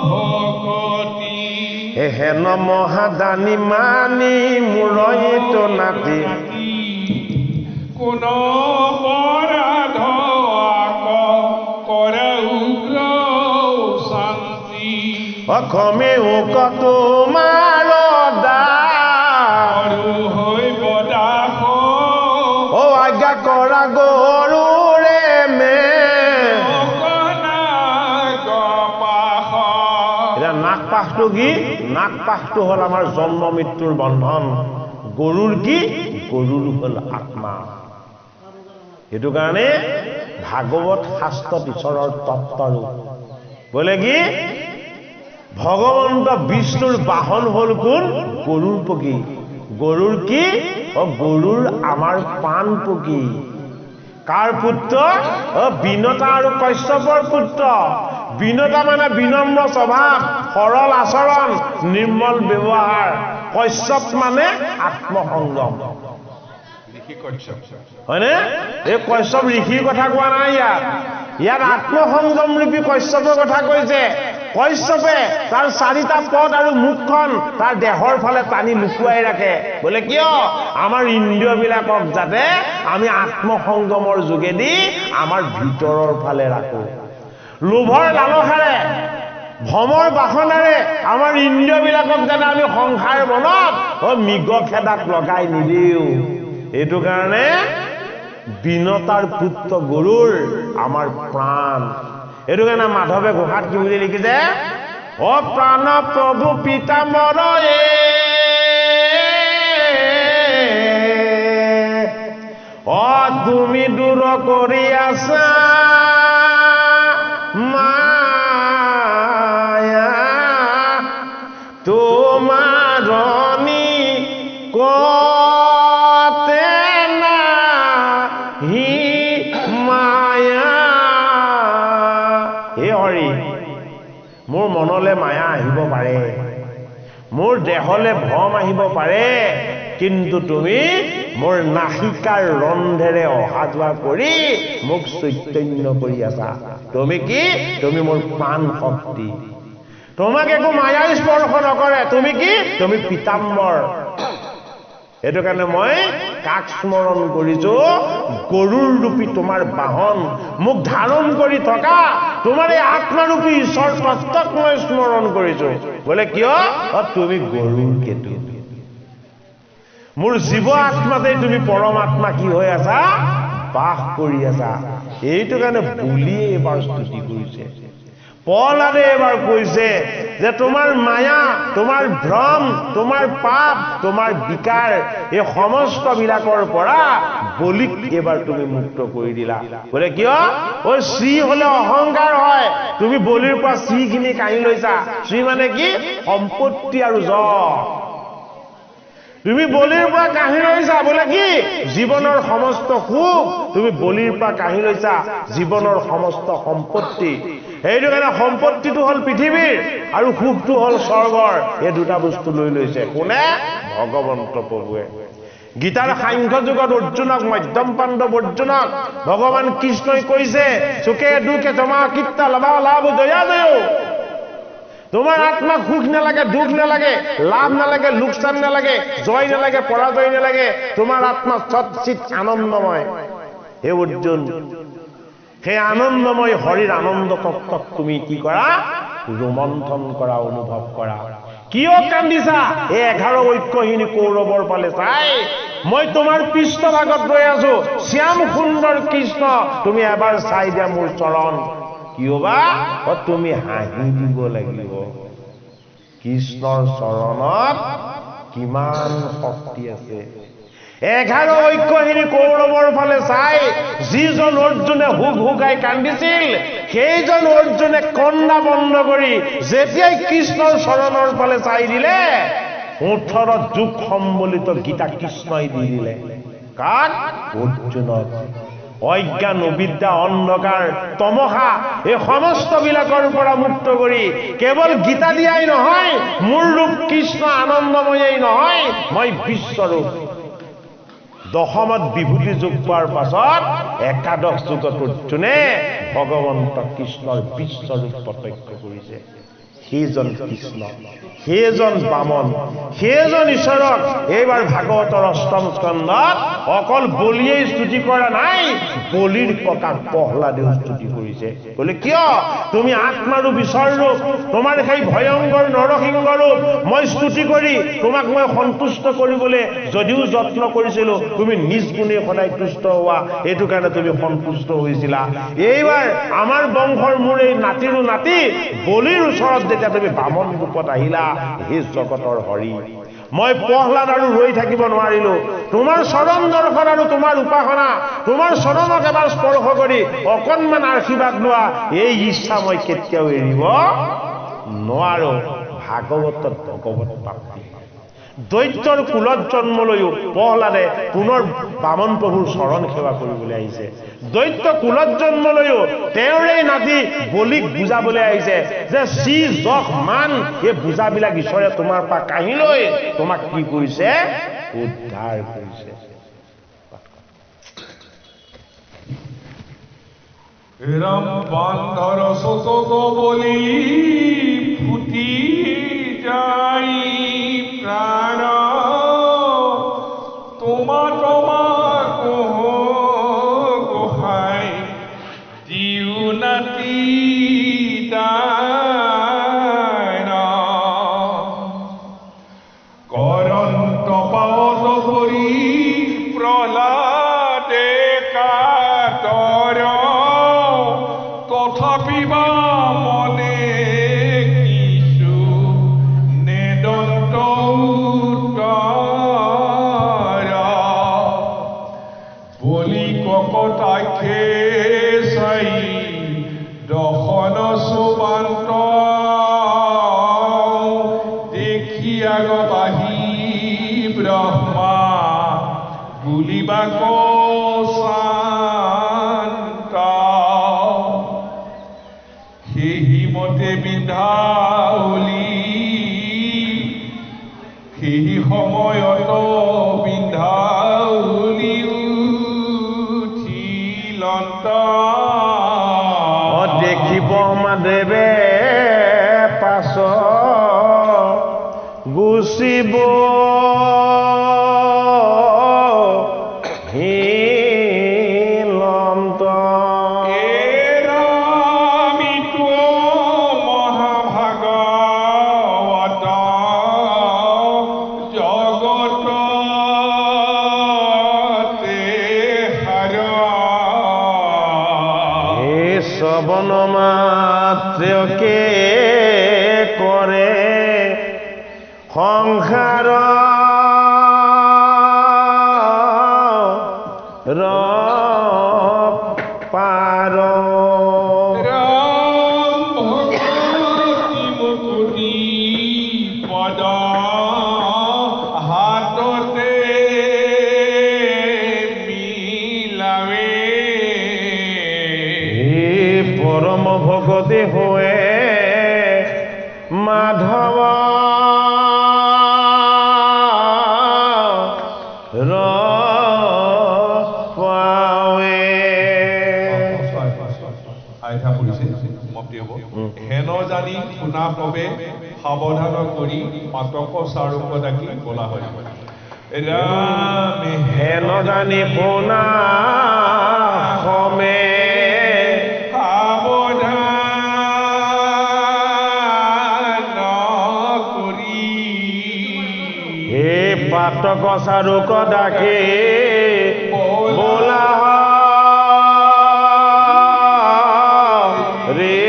ভকতি এ হেন মহাদানী মানি মূৰৈতো নাতি কোন অপৰাধ আক কৰে উগ্ৰ শান্তি অসমীও তোমাৰ দাস আৰু হৈ বদাস ও আজ্ঞা কৰা গৰুৰে মে অকনাগপাস এতিয়া নাক পাশটো কি নাক পাশটো হ'ল আমাৰ জন্ম মৃত্যুৰ বন্ধন গৰুৰ কি গৰুৰ হ'ল আত্মা সেইটো কাৰণে ভাগৱত শাস্ত্ৰত ঈশ্বৰৰ তত্ত্বৰূপ বোলে কি ভগৱন্ত বিষ্ণুৰ বাহন হ'ল কোন গৰুৰ পকি গৰুৰ কি গৰুৰ আমাৰ প্ৰাণ পকি কাৰ পুত্ৰ বিনতা আৰু কশ্যপৰ পুত্ৰ বিনতা মানে বিনম্ৰ স্বভাৱ সৰল আচৰণ নিৰ্মল ব্যৱহাৰ কশ্যপ মানে আত্মসংগম হয়নে এই কশ্যপ ঋষিৰ কথা কোৱা নাই ইয়াত আত্মসংগম ৰূপী কশ্যপৰ কথা কৈছে কশ্যপে তাৰ চাৰিটা পদ আৰু মুখখন তাৰ দেহৰ ফালে টানি লুকুৱাই ৰাখে বোলে কিয় আমাৰ ইন্দ্ৰিয়বিলাকক যাতে আমি আত্মসংগমৰ যোগেদি আমাৰ ভিতৰৰ ফালে ৰাখো লোভৰ লালসাৰে ভমৰ বাসনাৰে আমাৰ ইন্দ্ৰিয়বিলাকক যাতে আমি সংসাৰ বনত মৃগ খেদাত লগাই নিদিও এইটো কাৰণে বিনতাৰ পুত্ৰ গৰুৰ আমাৰ প্ৰাণ এইটো কাৰণে মাধৱে ঘোষাত কি বুলি লিখিছে অ প্ৰাণ প্ৰভু পিতাম্বৰ অ তুমি দূৰ কৰি আছা মায়া তোমাৰ কতে নাহি মায়া হে হৰি মোৰ মনলে মায়া আহিব পাৰে মোৰ দেহলে ভ্ৰম আহিব পাৰে কিন্তু তুমি মোৰ নাহিকাৰ ৰন্ধেৰে অহা যোৱা কৰি মোক চৈতন্য কৰি আছা তুমি কি তুমি মোৰ প্ৰাণ শক্তি তোমাক একো মায়াই স্পৰ্শ নকৰে তুমি কি তুমি পিতাম্বৰ এটো কাৰণে মই কাক স্মৰণ কৰিছো গৰুৰ ৰূপী তোমাৰ বাহন মোক ধাৰণ কৰি থকা তোমাৰ এই আত্মাৰূপী ঈশ্বৰ তত্ত্বক মই স্মৰণ কৰিছো বলে কিয় তুমি গৰুৰ কেতু মোৰ জীৱ আত্মাতে তুমি পৰমাত্মা কি হৈ আছা বাস কৰি আছা এইটো কাৰণে বুলিয়ে এবাৰ স্তুতি কৰিছে পলাদে এবাৰ কৈছে যে তোমাৰ মায়া তোমাৰ ভ্ৰম তোমাৰ পাপ তোমাৰ বিকাৰ এই সমস্ত বিলাকৰ পৰা বলিক এবাৰ তুমি মুক্ত কৰি দিলা বলে কিয় ও শ্ৰী হলে অহংকাৰ হয় তুমি বলিৰ পৰা শ্ৰীখিনি কাঢ়ি লৈছা শ্ৰী মানে কি সম্পত্তি আৰু যশ তুমি বলিৰ পৰা কাঢ়ি লৈছা বলে কি জীৱনৰ সমস্ত সুখ তুমি বলিৰ পৰা কাঢ়ি লৈছা জীৱনৰ সমস্ত সম্পত্তি এইটো কাৰণে সম্পত্তিটো হল পৃথিৱীৰ আৰু সুখটো হল স্বৰ্গৰ এই দুটা বস্তু লৈ লৈছে কোনে ভগৱন্ত প্ৰভুৱে গীতাৰ সাংখ্য যুগত অৰ্জুনক মধ্যম পাণ্ডৱ অৰ্জুনক ভগৱান কৃষ্ণই কৈছে সুখে দুখে জমা কিত্তা লাভ লাভ দয়া দয় তোমাৰ আত্মাক সুখ নালাগে দুখ নালাগে লাভ নালাগে লোকচান নালাগে জয় নালাগে পৰাজয় নালাগে তোমাৰ আত্মা সচ্চিত আনন্দময় হে অৰ্জুন সেই আনন্দময় হৰিৰ আনন্দ তত্ত্বক তুমি কি কৰা ৰোমন্থন কৰা অনুভৱ কৰা কিয় কান্দিছা এই 11 ঐক্যহীন কৌৰৱৰ ফালে চাই মই তোমাৰ পৃষ্ঠভাগত ৰৈ আছো শ্যাম সুন্দৰ কৃষ্ণ তুমি এবাৰ চাই দিয়া মোৰ চৰণ কিয়বা তুমি হাঁহি দিব লাগিব কৃষ্ণৰ চৰণত কিমান শক্তি আছে 11 ঐক্যহীন কৌৰৱৰ ফালে চাই যিজন অৰ্জুনে হুক হুকাই কান্দিছিল সেইজন অৰ্জুনে কন্দা বন্ধ কৰি যেতিয়াই কৃষ্ণৰ চৰণৰ ফালে চাই দিলে 18 যুগ সম্বলিত গীতা কৃষ্ণই দি দিলে কাক অৰ্জুনক অজ্ঞান অবিদ্যা অন্ধকাৰ তমহা এই সমস্ত বিলাকৰ পৰা মুক্ত কৰি কেৱল গীতা দিয়াই নহয় মোৰ ৰূপ কৃষ্ণ আনন্দময়েই নহয় মই বিশ্বৰূপ দশমত বিভূতি যোগ পোৱাৰ পাছত একাদশ যুগত অৰ্জুনে ভগৱন্ত কৃষ্ণৰ বিশ্বৰূপ প্ৰত্যক্ষ কৰিছে সেইজন কৃষ্ণ সেইজন বামন সেইজন ঈশ্বৰক এইবাৰ ভাগৱতৰ 8ম স্কন্ধত অকল বলিয়েই স্তুতি কৰা নাই বলিৰ ককাক প্ৰহ্লাদেও স্তুতি কৰিছে বলে কিয় তুমি আত্মাৰূপ ঈশ্বৰৰূপ তোমাৰ সেই ভয়ংকৰ নৰসিংহ ৰূপ মই স্তুতি কৰি তোমাক মই সন্তুষ্ট কৰিবলৈ যদিও যত্ন কৰিছিলো তুমি নিজ গুণে সদায় তুষ্ট হোৱা এইটো কাৰণে তুমি সন্তুষ্ট হৈছিলা এইবাৰ আমাৰ বংশৰ মোৰ এই নাতিৰো নাতি বলিৰ ওচৰত যেতিয়া তুমি বামন ৰূপত আহিলা হে জগতৰ হৰি মই প্ৰহ্লাদ আৰু ৰৈ থাকিব নোৱাৰিলো তোমাৰ চৰণ দৰ্শন আৰু তোমাৰ উপাসনা তোমাৰ চৰণক এবাৰ স্পৰ্শ কৰি অকণমান আশীৰ্বাদ লোৱা এই ইচ্ছা মই কেতিয়াও এৰিব নোৱাৰো ভাগৱতত ভগৱত প্ৰাপ্তি দৈত্যৰ কুলত জন্ম লৈও প্ৰহ্লাদে পুনৰ বামন প্ৰভুৰ চৰণ সেৱা কৰিবলৈ আহিছে দৈত্য কুলত জন্ম লৈও তেওঁৰে নাতি বলিক বুজাবলৈ আহিছে যে শ্ৰী যশ মান এই বুজাবিলাক ঈশ্বৰে তোমাৰ পৰা কাঢ়ি লৈ তোমাক কি কৰিছে উদ্ধাৰ কৰিছে রাম বান্ধর শতক বলি ফুটি যাই প্রাণ তোমা তোমা কহ গোহাই দিও নাতি দান করন্ত পাওত করি প্রহ্লাদে কাতর তথাপি বা মনে কিছু নেদন্ত উত্তর বলি ককটাখে চাই দশন সুবান্ত দেখি আগত আহি ব্ৰহ্মা বুলিবা মতে বিন্ধাউলি সেই সময়ত বিন্ধাউলি ব্ৰহ্মাদেৱে পাছ গুচিব হিলন্ত এৰামিতো মহাভাগৱত জগততে সাৰ শ্ৰৱণ মাত্ৰকে কৰে সংসাৰ পাৰ ৰাম ভগৱতী মুকুতি পদ হাততে মিলাৱে পৰম ভগতি হৈ মাধৱ আইঠা পৰিছে সমাপ্তি হ'ব হেন জানি শুনা পবে সাৱধান কৰি মাতক চাৰুক ডাকি বলা হয় ৰামে হেন জানি শুনা সমে সাৱধান কৰি হে পাতক চাৰুক ডাকে বোলা ৰে